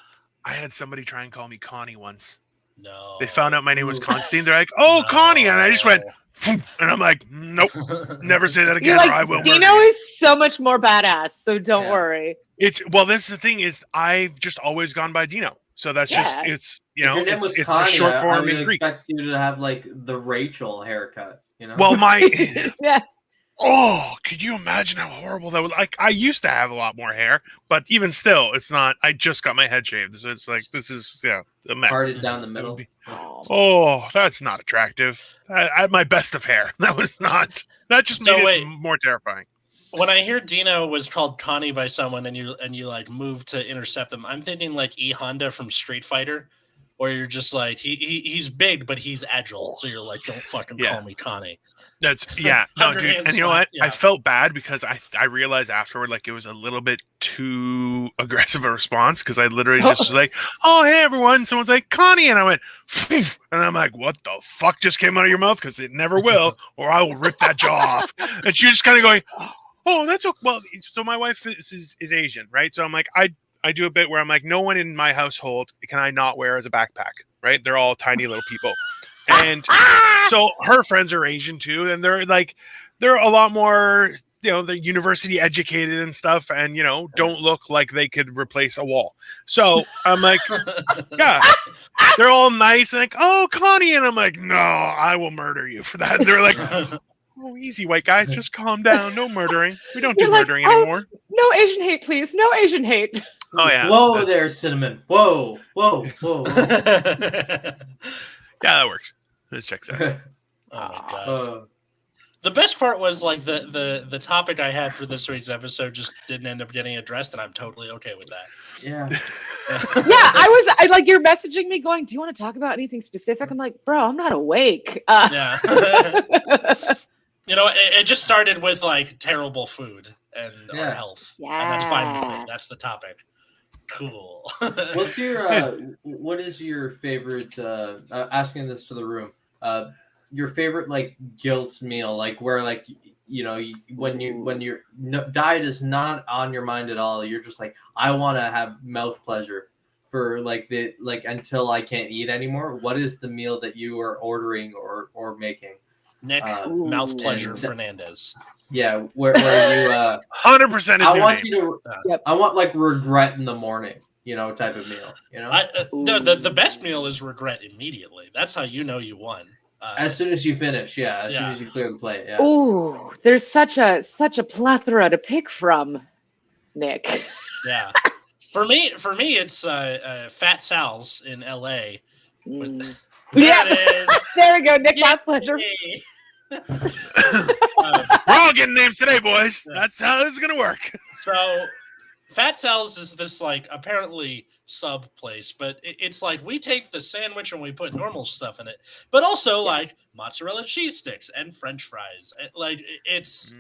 I had somebody try and call me Connie once. No. They found out my name was Constantine. They're like, "Oh, no. Connie," and I just went, and I'm like, "Nope, never say that again, or I will." Dino is so much more badass, so don't worry. This is the thing is, I've just always gone by Dino, so that's just it's it's Connie, a short form in Greek. I would expect you to have like the Rachel haircut, you know? Well, my yeah. Oh, could you imagine how horrible that was? Like, I used to have a lot more hair, but even still, it's not. I just got my head shaved, so it's like this is a mess. Parted down the middle. Oh, that's not attractive. I had my best of hair. That was not. That just made it more terrifying. When I hear Dino was called Connie by someone, and you like move to intercept them, I'm thinking like E Honda from Street Fighter, where you're just like he's big but he's agile, so you're like, don't fucking call me Connie. That's no, dude. And you know what? Yeah. I felt bad because I realized afterward, like, it was a little bit too aggressive a response, because I literally just was like, "Oh, hey everyone!" Someone's like, "Connie," and I went, "Phew," and I'm like, "What the fuck just came out of your mouth?" Because it never will, or I will rip that jaw off. And she was just kind of going, "Oh, that's okay." Well, so my wife is Asian, right? So I'm like, I do a bit where I'm like, no one in my household can I not wear as a backpack, right? They're all tiny little people. And so her friends are Asian too, and they're a lot more, they're university educated and stuff, and don't look like they could replace a wall. So I'm like, yeah, they're all nice and like, "Oh, Connie," and I'm like, "No, I will murder you for that." And they're like, "Oh, easy, white guys, just calm down. No murdering. We don't do murdering anymore. No Asian hate, please. No Asian hate." Oh yeah. Whoa there, Cinnamon. Whoa. Yeah, that works. This checks out. Oh my god. The best part was like the topic I had for this week's episode just didn't end up getting addressed, and I'm totally okay with that. Yeah. I like, you're messaging me going, "Do you want to talk about anything specific?" I'm like, "Bro, I'm not awake." Yeah. It just started with like terrible food and our health. Yeah. And that's fine with me. That's the topic. Cool. What is your favorite, asking this to the room, your favorite like guilt meal, like where like, when your diet is not on your mind at all, you're just like, I want to have mouth pleasure for until I can't eat anymore. What is the meal that you are ordering or making? Nick, mouth pleasure Fernandez. Yeah, where you 100%. I want you to. I want like regret in the morning, type of meal. The best meal is regret immediately. That's how you won. As soon as you finish, soon as you clear the plate. Yeah. Ooh, there's such a plethora to pick from, Nick. Yeah. For me, it's Fat Sal's in L.A. Yeah, there we go. Nick, my pleasure. We're all getting names today, boys. That's how this is gonna work. So, Fat Sal's is this like apparently sub place, but it's like we take the sandwich and we put normal stuff in it, but also like mozzarella cheese sticks and French fries. Like it's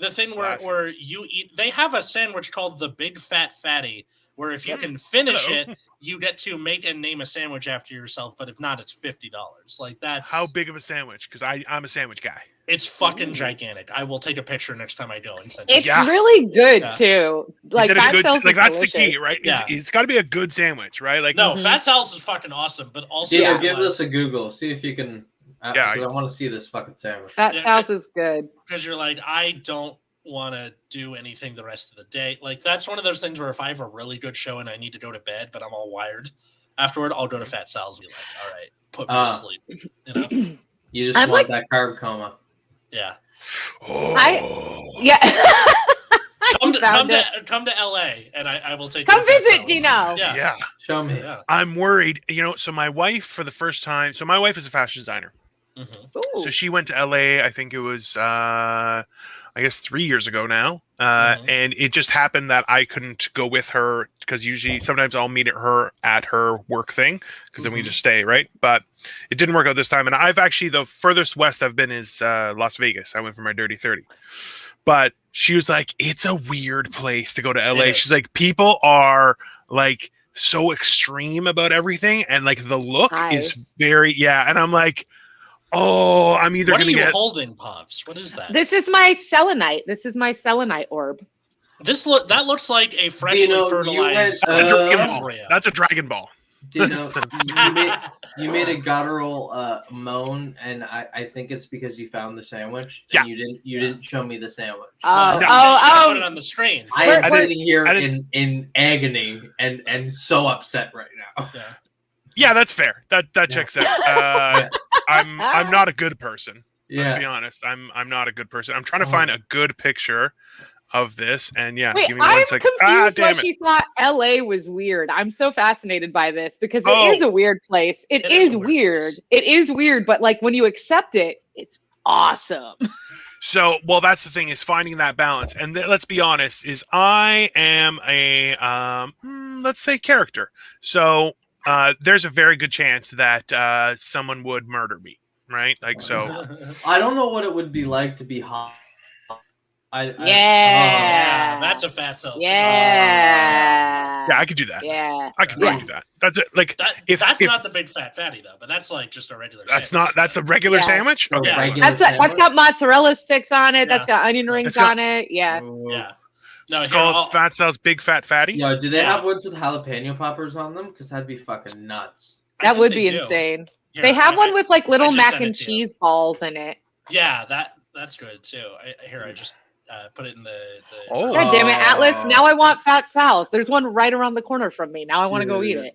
the thing where you eat. They have a sandwich called the Big Fat Fatty, where if you can finish it, you get to make and name a sandwich after yourself, but if not, it's $50. Like that's how big of a sandwich? Because I'm a sandwich guy. It's fucking gigantic. I will take a picture next time I go and send it. It's really good too. Like that's delicious. the key, right? Yeah. It's got to be a good sandwich, right? Like Fat Sal's is fucking awesome, but also give this a Google. See if you can. I want to see this fucking sandwich. Fat Sal's is good because you're like, I don't want to do anything the rest of the day. Like that's one of those things where if I have a really good show and I need to go to bed, but I'm all wired afterward, I'll go to Fat Sal's and be like, all right, put me to sleep. You know? You just want that carb coma. Yeah. Yeah. Come to LA and I will take Come visit Dino. Yeah. Show me. Yeah. I'm worried. So my wife for the first time. So my wife is a fashion designer. Mm-hmm. So she went to LA. I think it was I guess 3 years ago now. And it just happened that I couldn't go with her because sometimes I'll meet her at her work thing because then we just stay, right? But it didn't work out this time. And I've actually, the furthest west I've been is Las Vegas. I went for my Dirty 30. But she was like, it's a weird place to go to LA. She's like, people are like so extreme about everything. And like the look is very, And I'm like, oh, I'm either going to get holding, Povs. What is that? This is my selenite. This is my selenite orb. That looks like a freshly fertilized. That's a Dragon Ball. That's a Dragon Ball. Dino, you made a guttural moan, and I think it's because you found the sandwich. And you didn't show me the sandwich. Put it on the screen. I am sitting here in agony and so upset right now. Yeah, that's fair. That checks out. I'm not a good person. Let's be honest. I'm not a good person. I'm trying to find a good picture of this, and Wait, give me one second. Confused why she thought LA was weird. I'm so fascinated by this because it is a weird place. It is weird. It is weird, but like when you accept it, it's awesome. So, well, that's the thing, is finding that balance. And let's be honest, is I am a let's say character. So there's a very good chance that someone would murder me, right? Like, so I don't know what it would be like to be hot. That's a Fat Cell. Yeah, I could do that. Yeah, I could do that. That's it. Like, that's not the big fat fatty though, but that's like just a regular. That's the regular sandwich. Okay. That's got mozzarella sticks on it. That's got onion rings on it. Yeah. Yeah. No, it's called Fat Cell's Big Fat Fatty. Yo, do they have ones with jalapeno poppers on them? Because that'd be fucking nuts. That would be insane. Yeah, they have one with like little mac and cheese balls in it. Yeah, that's good too. I just put it in the God damn it, Atlas! Now I want Fat Sal's. There's one right around the corner from me. Now I want to go eat it.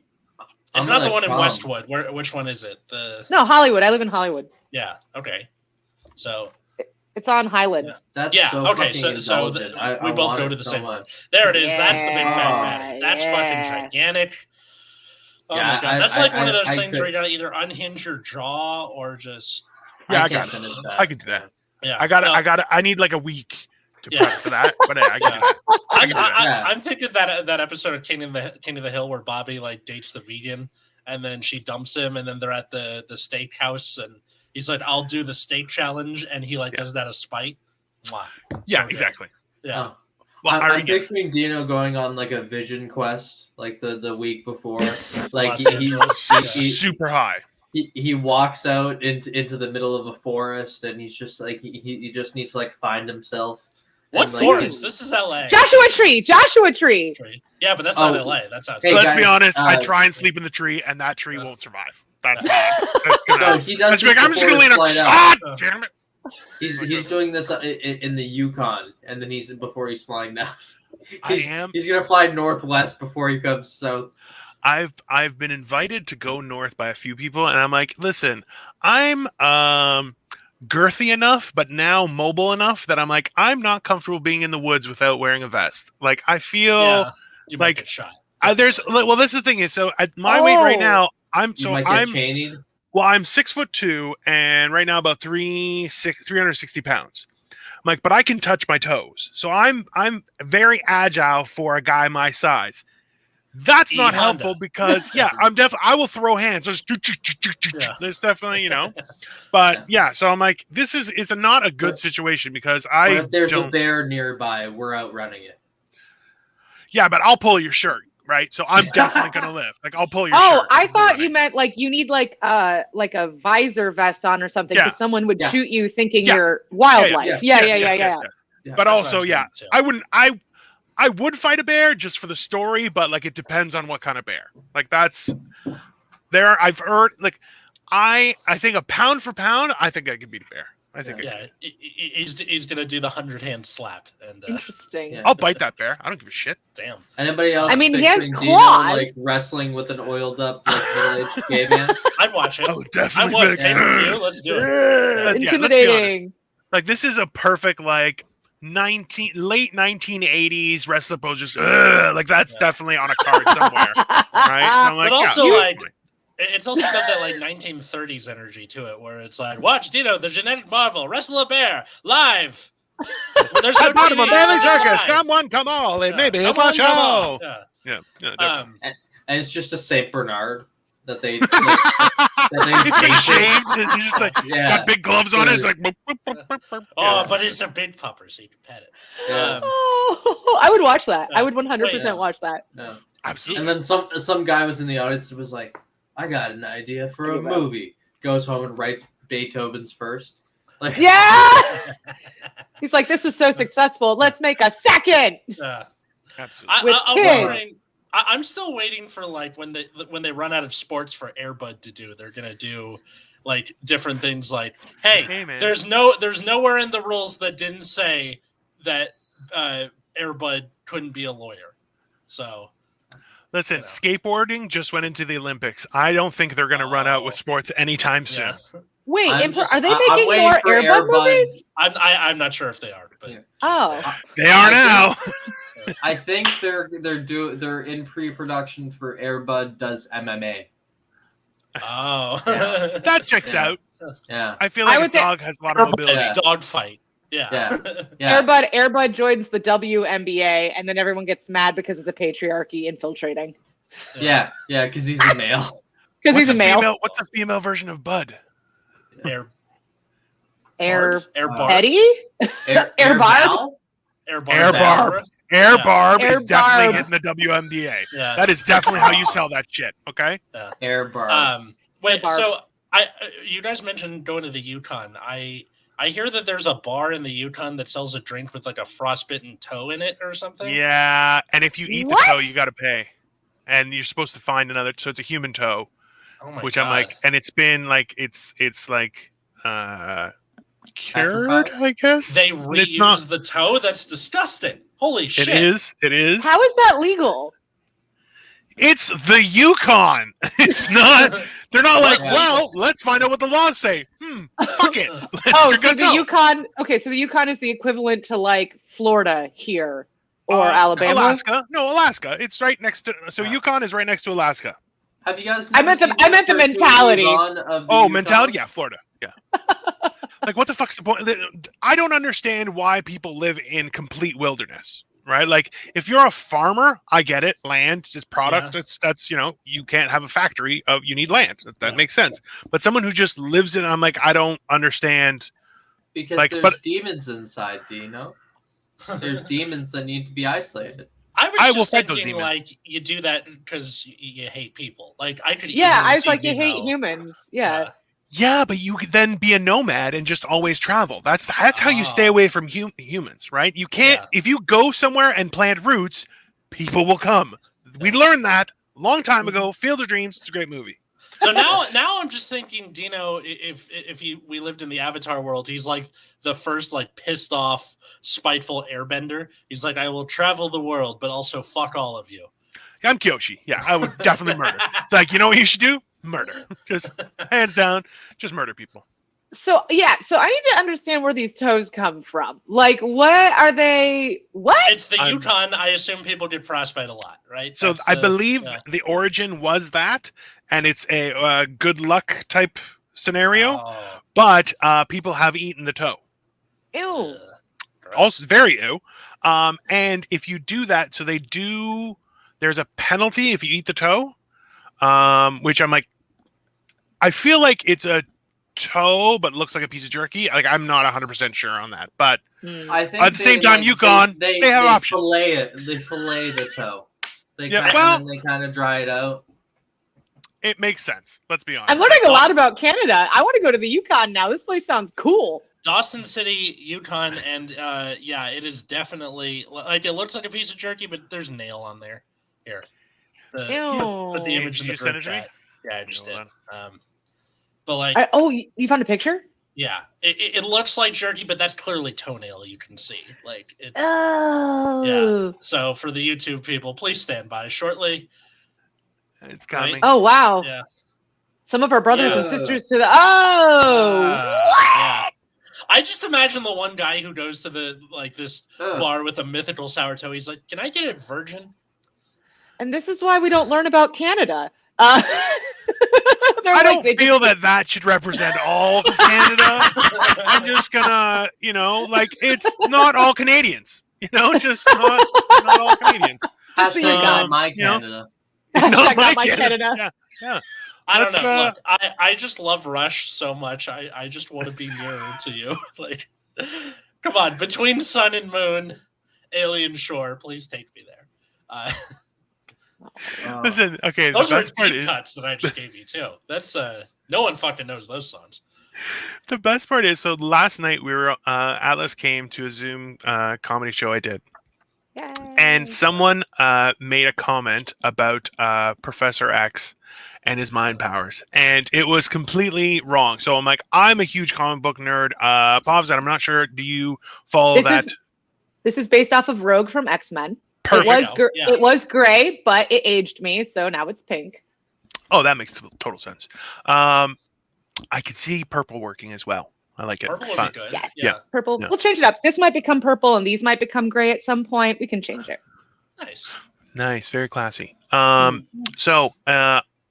It's not the one in Westwood. Which one is it? No, Hollywood. I live in Hollywood. Yeah. Okay. So it's on Highland. Yeah, that's so okay. So we both go to the same one. There it is. Yeah, that's the big fat fatty. That's fucking gigantic. Oh my god, that's like one of those things where you gotta either unhinge your jaw or just. Yeah, I can do that. Yeah, I need like a week to prep for that. But I can do that. I'm thinking that episode of King of the Hill where Bobby like dates the vegan and then she dumps him and then they're at the steakhouse and he's like, I'll do the steak challenge and he like does that as spite. Wow. Yeah, exactly. Yeah. Well, I'm picturing Dino going on like a vision quest like the week before. Like he's super high. He walks out into the middle of a forest and he's just like he just needs to like find himself. What forest? This is LA. Joshua Tree. Yeah, but that's not LA. That's outside. Hey, let's be honest. I try and sleep in the tree, and that tree won't survive. That's gonna. He does. I'm just gonna lean up. God damn it! He's doing this in the Yukon, and then before he's flying down. He's gonna fly northwest before he comes south. I've been invited to go north by a few people, and I'm like, listen, I'm girthy enough, but now mobile enough that I'm like, I'm not comfortable being in the woods without wearing a vest. Like, I feel you might get shot. This is the thing is, so at my weight right now, I'm chained. Well, I'm 6'2", and right now about 360 pounds. I'm like, but I can touch my toes, so I'm very agile for a guy my size. That's not helpful because I will throw hands. There's definitely, but so I'm like, it's not a good situation because if there's a bear nearby, we're outrunning it. Yeah, but I'll pull your shirt, right? So I'm definitely gonna live. Like I'll pull your shirt. Oh, I thought you meant like you need like a visor vest on or something because someone would shoot you thinking you're wildlife. Yeah. But also, I would fight a bear just for the story, but like it depends on what kind of bear. Like I've heard like I think a pound for pound, I think I could beat a bear. I think. Yeah, he's gonna do the 100-hand slap, and Interesting. Yeah. I'll bite that bear. I don't give a shit. damn. Anybody else? I mean, he has picturing Dino, claws. like wrestling with an oiled up like middle-aged gay man. I'd watch it. Oh, I definitely. want big. pay-per-view. Let's do it. let's be Intimidating. Like this is a perfect like late 1980s wrestler pose. Just like that's definitely on a card somewhere, right? So I'm like, But also, yeah, like, it's also got that like 1930s energy to it, where it's like, watch Dino, the genetic marvel, wrestle a bear live. There's at the bottom of TV, Bailey it's Circus, live. come one, come all, and maybe it's Come a on, come on. show. Yeah. Yeah, definitely. And it's just a Saint Bernard that they it's been painted. shaved. And it's just like Yeah. got big gloves on it. It's like, Oh, but it's a big pupper, so you can pet it. Yeah. Oh, I would watch that. I would 100% Wait, watch that. No. absolutely. And then some guy was in the audience and was like, I got an idea for a movie. Goes home and writes Beethoven's first. Like, Yeah. He's like, this was so successful. Let's make a second. Absolutely. With I'm kids. wondering. I'm still waiting for like when they run out of sports for Air Bud to do. They're gonna do like different things. Like, hey, man. there's nowhere in the rules that didn't say that Air Bud couldn't be a lawyer. So Listen, skateboarding just went into the Olympics. I don't think they're going to run out with sports anytime soon. yeah. Wait, I'm are they I'm making waiting more for Air Bud movies? I'm not sure if they are, but Oh. They are now. I think they're in pre-production for Air Bud does MMA. oh, Yeah. That checks Yeah. out. Yeah. I feel like would a dog has a lot of mobility. Yeah. dog fight. Yeah. Yeah. Air Bud joins the WNBA, and then everyone gets mad because of the patriarchy infiltrating. Yeah. Yeah. Because he's a male. Because he's a male. What's the female version of Bud? Air Air Barb. Betty? Air Barb? Bal? Air Barb. Air Barb. Air Yeah. Barb Air is definitely Barb. hitting the WNBA. Yeah. That is definitely how you sell that shit. Okay. Air Barb. Wait. Barb. So you guys mentioned going to the Yukon. I hear that there's a bar in the Yukon that sells a drink with like a frostbitten toe in it or something. Yeah, and if you eat What? the toe, you got to pay, and you're supposed to find another. So it's a human toe, Oh my which God. I'm like, and it's been like it's like cured, Petrified? I guess. They It's reuse not- the toe. That's disgusting. Holy shit! It is. It is. How is that legal? It's the Yukon. It's not. They're not like, Yeah. well, let's find out what the laws say. Fuck it. Let's Oh, drink so a the toe. Yukon. Okay, so the Yukon is the equivalent to like Florida here or Alabama. Alaska. No, Alaska. It's right next to. So Yeah. Yukon is right next to Alaska. Have you guys? I meant never the- seen I meant the cartoon mentality. Yukon of the Oh, Yukon? mentality. Yeah, Florida. Yeah. Like, what the fuck's the point? I don't understand why people live in complete wilderness, right? Like, if you're a farmer, I get it. Land, just product. Yeah. That's you can't have a factory. You need land. That Yeah. makes sense. But someone who just lives in, I'm like, I don't understand. Because Like, there's but- demons inside, Dino. There's demons that need to be isolated. I will was fight just those thinking demons. like you do that because you hate people. Like I could. Yeah, easily I was see like, you hate Dino. humans. Yeah. Yeah, but you could then be a nomad and just always travel. That's how you stay Oh. away from humans, right? You can't Yeah. if you go somewhere and plant roots, people will come. We learned that a long time ago. Field of Dreams. It's a great movie. So now I'm just thinking, Dino, if we lived in the Avatar world, he's like the first like pissed off, spiteful airbender. He's like, I will travel the world, but also fuck all of you. I'm Kyoshi. Yeah, I would definitely murder. It's like, you know what you should do? Murder. Just hands down, just murder people. So I need to understand where these toes come from. Like, what are they? What? It's the I'm- Yukon. I assume people get frostbite a lot, right? So That's I the- believe yeah. the origin was that, and it's a good luck type scenario. Oh, But people have eaten the toe. Ew. Also, very ew. And if you do that, so they do. There's a penalty if you eat the toe, which I'm like, I feel like it's a toe, but looks like a piece of jerky. Like I'm not 100% sure on that, but Hmm. I think At the same time, Yukon, they have options. Fillet it. They fillet the toe. They Yeah, kind of dry it out. it makes sense. Let's be honest. I'm learning a lot about Canada. I want to go to the Yukon now. This place sounds cool. Dawson City, Yukon, and yeah, it is definitely like it looks like a piece of jerky, but there's nail on there. Here, Ew. put the image Did in you the send group it to me? chat. Yeah, I just did. Hold But like, You found a picture? Yeah, it looks like jerky, but that's clearly toenail. You can see, like it's. Oh. Yeah. So for the YouTube people, please stand by shortly. It's coming. Oh wow. Yeah. Some of our brothers Yeah. and sisters to the what? Yeah. I just imagine the one guy who goes to this bar with a mythical sourdough. He's like, "Can I get it virgin?" And this is why we don't learn about Canada. I don't feel that should represent all of Canada. I'm just gonna, it's not all Canadians. Just not all Canadians. Hashtag God. not my Canada. Not my my Canada. Canada. Yeah. I don't know. Look, I just love Rush so much. I just want to be nearer to you. Like, come on, between sun and moon, alien shore, please take me there. Listen, okay. Those the are best part deep is cuts that I just gave you too. That's no one fucking knows those songs. the best part is. So last night we were Atlas came to a Zoom comedy show I did, Yay. and someone made a comment about Professor X and his mind powers, and it was completely wrong. So I'm like, I'm a huge comic book nerd. Povs, I'm not sure. Do you follow that? This is based off of Rogue from X-Men. Perfect. It was gray, but it aged me, so now it's pink. Oh, that makes total sense. I could see purple working as well. I like it. Purple would Fun. be good. Yes. Yeah. Purple. Yeah. We'll change it up. This might become purple, and these might become gray at some point. We can change it. Nice. Very classy. So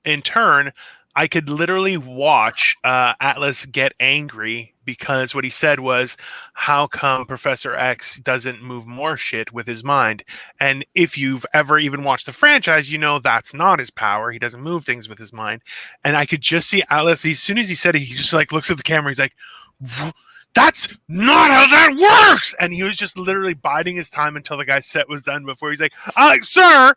in turn, I could literally watch Atlas get angry because what he said was, how come Professor X doesn't move more shit with his mind? And if you've ever even watched the franchise, you know that's not his power. He doesn't move things with his mind. And I could just see Atlas, as soon as he said it, he just like looks at the camera. He's like, that's not how that works. And he was just literally biding his time until the guy's set was done before he's like, sir,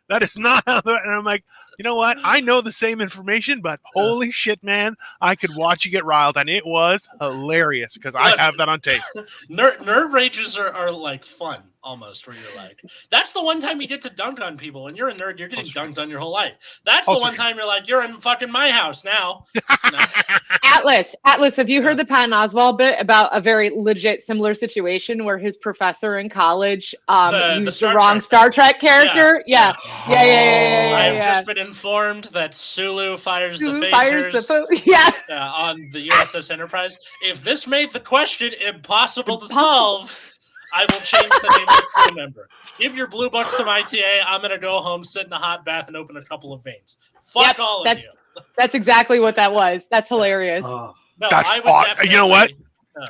that is not how that. And I'm like, you know what? I know the same information, but holy shit, man, I could watch you get riled, and it was hilarious because I have that on tape. Nerd rages are like fun almost, where you're like, that's the one time you get to dunk on people. When you're a nerd, you're getting dunked on your whole life. That's the one time you're like, you're in fucking my house now. No. Atlas, have you heard the Patton Oswalt bit about a very legit similar situation where his professor in college used the wrong Star Trek character? Yeah. I have just been informed that Sulu fires the phasers on the USS Enterprise. If this made the question impossible to solve, I will change the name of the crew member. Give your blue bucks to my TA. I'm going to go home, sit in a hot bath, and open a couple of veins. Fuck all of you. That's exactly what that was. That's hilarious. No, that's I would definitely. You know what?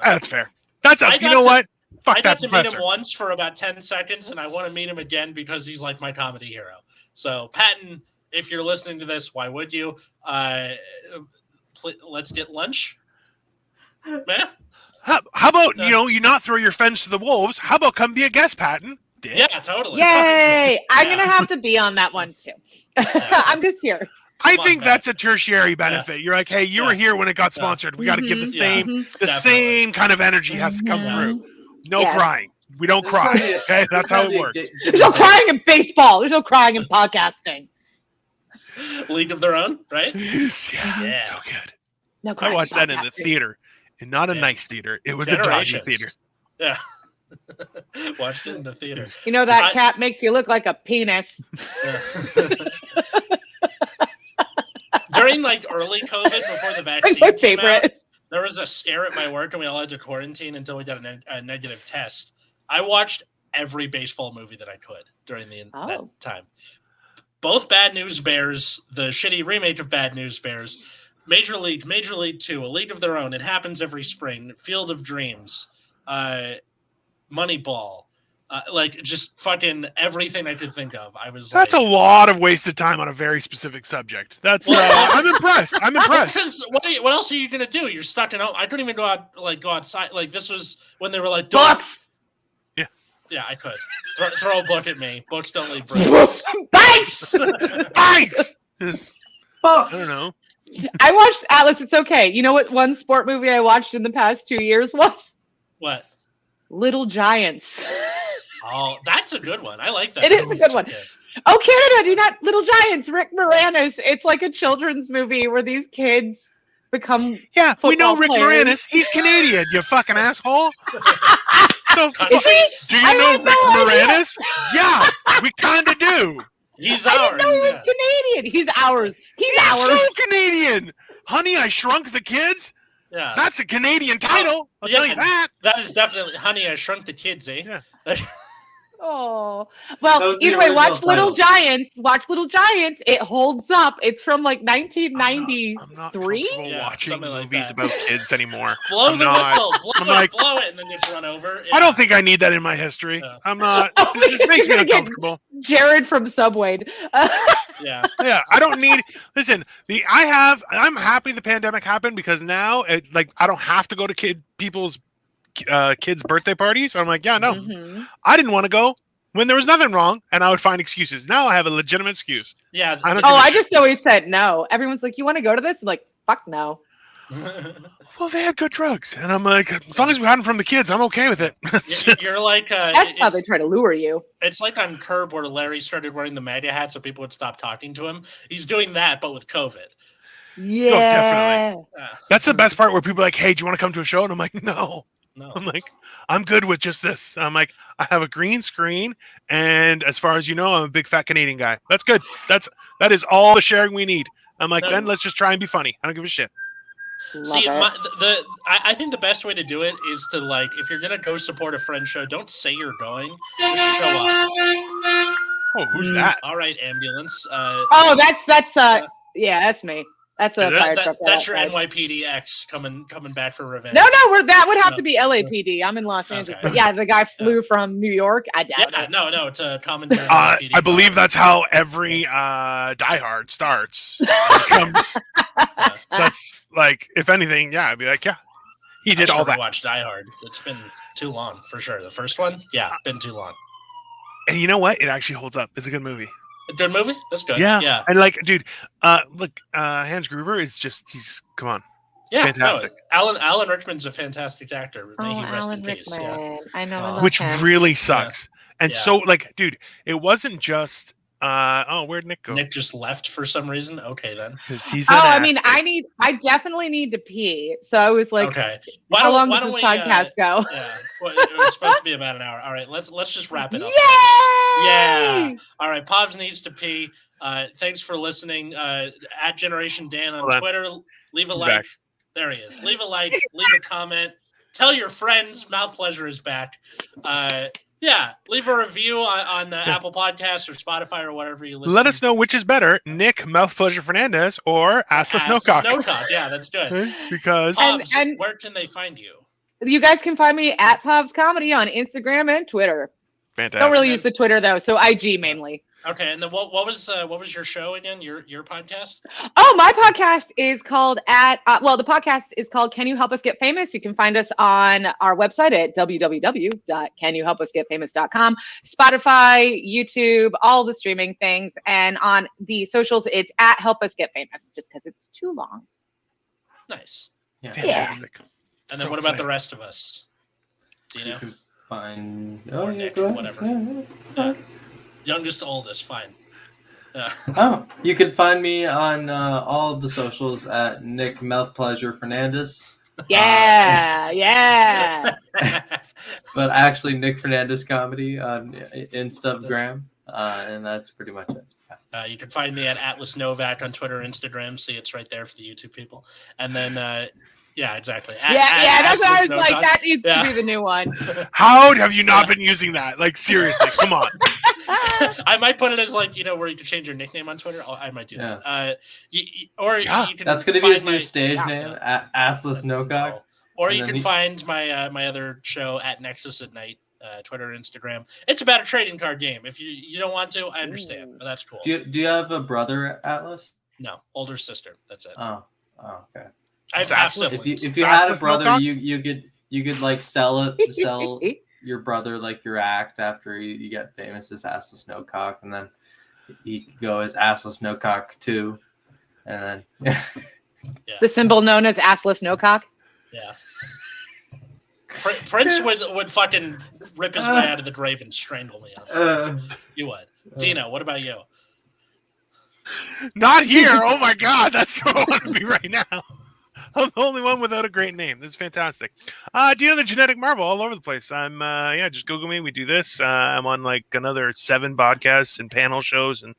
That's fair. You know what? Fuck I that got to professor. meet him once for about 10 seconds, and I want to meet him again because he's like my comedy hero. So, Patton, if you're listening to this, why would you? Let's get lunch. Man. How about, you not throw your fence to the wolves? How about come be a guest, Patton? Dick. Yeah, totally. Yay! I'm going to have to be on that one, too. I'm just here. I think that's a tertiary benefit. You're like, hey, you were here when it got sponsored. We got to give the same kind of energy has to come through. No crying. We don't cry. Okay, that's how it works. There's no crying in baseball. There's no crying in podcasting. League of Their Own, right? It's so good. No crying. I watched that in the theater, and not a nice theater. It was a dodgy theater. Yeah. Watched it in the theater. You know that cat makes you look like a penis. During early COVID, before the vaccine my came favorite. out, there was a scare at my work, and we all had to quarantine until we got a negative test. I watched every baseball movie that I could during that time. Both Bad News Bears, the shitty remake of Bad News Bears, Major League 2, A League of Their Own, It Happens Every Spring, Field of Dreams, Moneyball, just fucking everything I could think of. That's a lot of wasted time on a very specific subject. That's I'm impressed. Because what else are you gonna do? You're stuck in home. I couldn't even go outside. This was when they were like books. Yeah, I could throw a book at me. Books don't leave bricks. Bikes. Bikes. I don't know. I watched Atlas. It's okay. You know what? One sport movie I watched in the past 2 years was what? Little Giants. Oh, that's a good one. I like that. It is a good one. Oh, Canada, do not Little Giants. Rick Moranis. It's like a children's movie where these kids become. Yeah, we know Rick football players. Moranis. He's Canadian, you fucking asshole. The fuck- Is he? Do you I know had Rick no idea. Moranis? Yeah, we kind of do. He's I didn't ours. know he was Yeah. Canadian. He's ours. He's He's ours. so Canadian. Honey, I Shrunk the Kids. Yeah. That's a Canadian title. I'll tell you that. That is definitely Honey, I Shrunk the Kids, eh? Yeah. Oh, That well, was the either way, original watch Little title. Giants. Watch Little Giants. It holds up. It's from like 1993. I'm not comfortable Yeah, watching something like movies that. about kids anymore. Blow I'm the not. whistle. I'm Blow it. like- Blow it, and then get run over. I don't think I need that in my history. Yeah. I'm not. Oh, This just makes me you're gonna get- uncomfortable. Jared from Subway. Yeah. Yeah, I don't need. Listen, I'm happy the pandemic happened because now I don't have to go to people's kids' birthday parties. I'm like, yeah, no, Mhm. I didn't want to go when there was nothing wrong, and I would find excuses. Now I have a legitimate excuse. Yeah. I don't Oh, give a I shit. just always said no. Everyone's like, "You want to go to this?" I'm like, "Fuck no." Well, they had good drugs, and I'm like, as long as we had them from the kids, I'm okay with it. You're like That's how they try to lure you. it's like on Curb where Larry started wearing the MAGA hat so people would stop talking to him. He's doing that, but with COVID. Yeah. definitely. Yeah. That's the best part where people are like, hey, do you want to come to a show? And I'm like, no. No. I'm like, I'm good with just this. I'm like, I have a green screen, and as far as you know, I'm a big fat Canadian guy. That's good. That is all the sharing we need. I'm like, No. then let's just try and be funny. I don't give a shit. Love See, it. I think the best way to do it is to, like, if you're gonna go support a friend's show, don't say you're going. Just show up. Oh, who's that? All right, ambulance. Oh, that's yeah, that's me. That's a Is it? fire truck. That's your outside. NYPD ex coming back for revenge. No, that would have No. to be LAPD. I'm in Los Angeles, Okay. but yeah, the guy flew from New York. I doubt Yeah, it. no, it's a commentary. on NYPD. I believe that's how every Die Hard starts. It comes, that's like, if anything, yeah, I'd be like, yeah, he did all that. Watch Die Hard. It's been too long for sure. The first one, yeah, been too long. And you know what? It actually holds up. It's a good movie. A good movie. That's good. Yeah. yeah. And like, dude, look, Hans Gruber is come on. It's fantastic. No, Alan Rickman's a fantastic actor. May Oh, he rest Alan in peace. Rickman. Yeah. I know. I Oh. love Which him. really sucks. And Yeah. so, like, dude, it wasn't just where'd Nick go? Nick just left for some reason. Okay, then. Because he's Oh, an I mean, actress. I definitely need to pee. So I was like, Okay. how long why does don't this we, podcast go? Yeah. Well, it was supposed to be about an hour. All right, let's just wrap it up. Yay! Yeah. All right, Povs needs to pee. Thanks for listening. At Generation Dan on Hold on. Twitter. Leave a He's like. back. There he is. Leave a like. Leave a comment. Tell your friends. Mouth Pleasure is back. Yeah. Leave a review on Apple Podcasts or Spotify or whatever you listen. Let us know which is better, Nick Mouth Pleasure Fernandez or Assless Snowcock. Snowcock. Yeah, that's good. Because Povs, where can they find you? You guys can find me at Povs Comedy on Instagram and Twitter. fantastic. Don't really use the Twitter though, so IG mainly. Okay, and then what was your show again? Your podcast? Oh, my podcast is called the podcast is called Can You Help Us Get Famous? You can find us on our website at www.canyouhelpusgetfamous.com, Spotify, YouTube, all the streaming things, and on the socials it's at Help Us Get Famous, just because it's too long. Nice. Yeah. Fantastic. And then So what about the excited. rest of us? Do you You know? can find. Or yeah, Nick, go ahead. whatever. Yeah. Youngest to oldest, fine. Yeah. Oh, you can find me on all of the socials at Nick Mouth Pleasure Fernandez, Yeah. but actually Nick Fernandez Comedy on Instagram, and that's pretty much it. You can find me at Atlas Novak on Twitter, Instagram. See, it's right there for the YouTube people. And then, yeah, exactly. That's what I was like. Novak. That needs Yeah. to be the new one. How have you not been using that? Like, seriously, come on. I might put it as like, where you can change your nickname on Twitter. Oh, I might do Yeah. that. You can. That's going to be find his new stage name, Assless No Cock. Or And you then can find my other show at Nexus at Night, Twitter, Instagram. It's about a trading card game. If you don't want to, I understand, but that's cool. Do you have a brother, Atlas? No, older sister. That's it. Oh, okay. I have half Assless. siblings. If you had a Assless brother, Snowcock? you could like sell your brother like your act after you get famous as Assless No Cock, and then he could go as Assless No Cock 2, and then The symbol known as assless no cock. Yeah. Prince would fucking rip his way out of the grave and strangle me. You would. Dino, what about you? Not here. Oh my God, that's where I want to be right now. I'm the only one without a great name. This is fantastic. Dino the Genetic Marvel all over the place. I'm just Google me. We do this. I'm on like another 7 podcasts and panel shows, and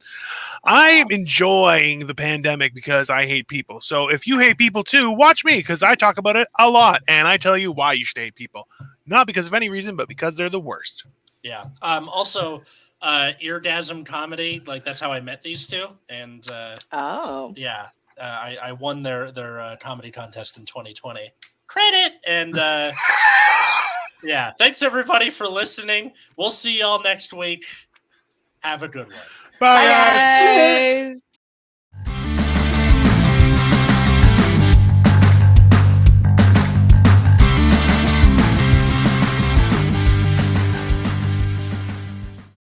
I'm enjoying the pandemic because I hate people. So if you hate people too, watch me because I talk about it a lot and I tell you why you should hate people. Not because of any reason, but because they're the worst. Yeah. Also, Eargasm Comedy, like that's how I met these two, and yeah, I won their comedy contest in 2020. Credit and yeah. Thanks everybody for listening. We'll see y'all next week. Have a good one. Bye, Bye, guys. guys.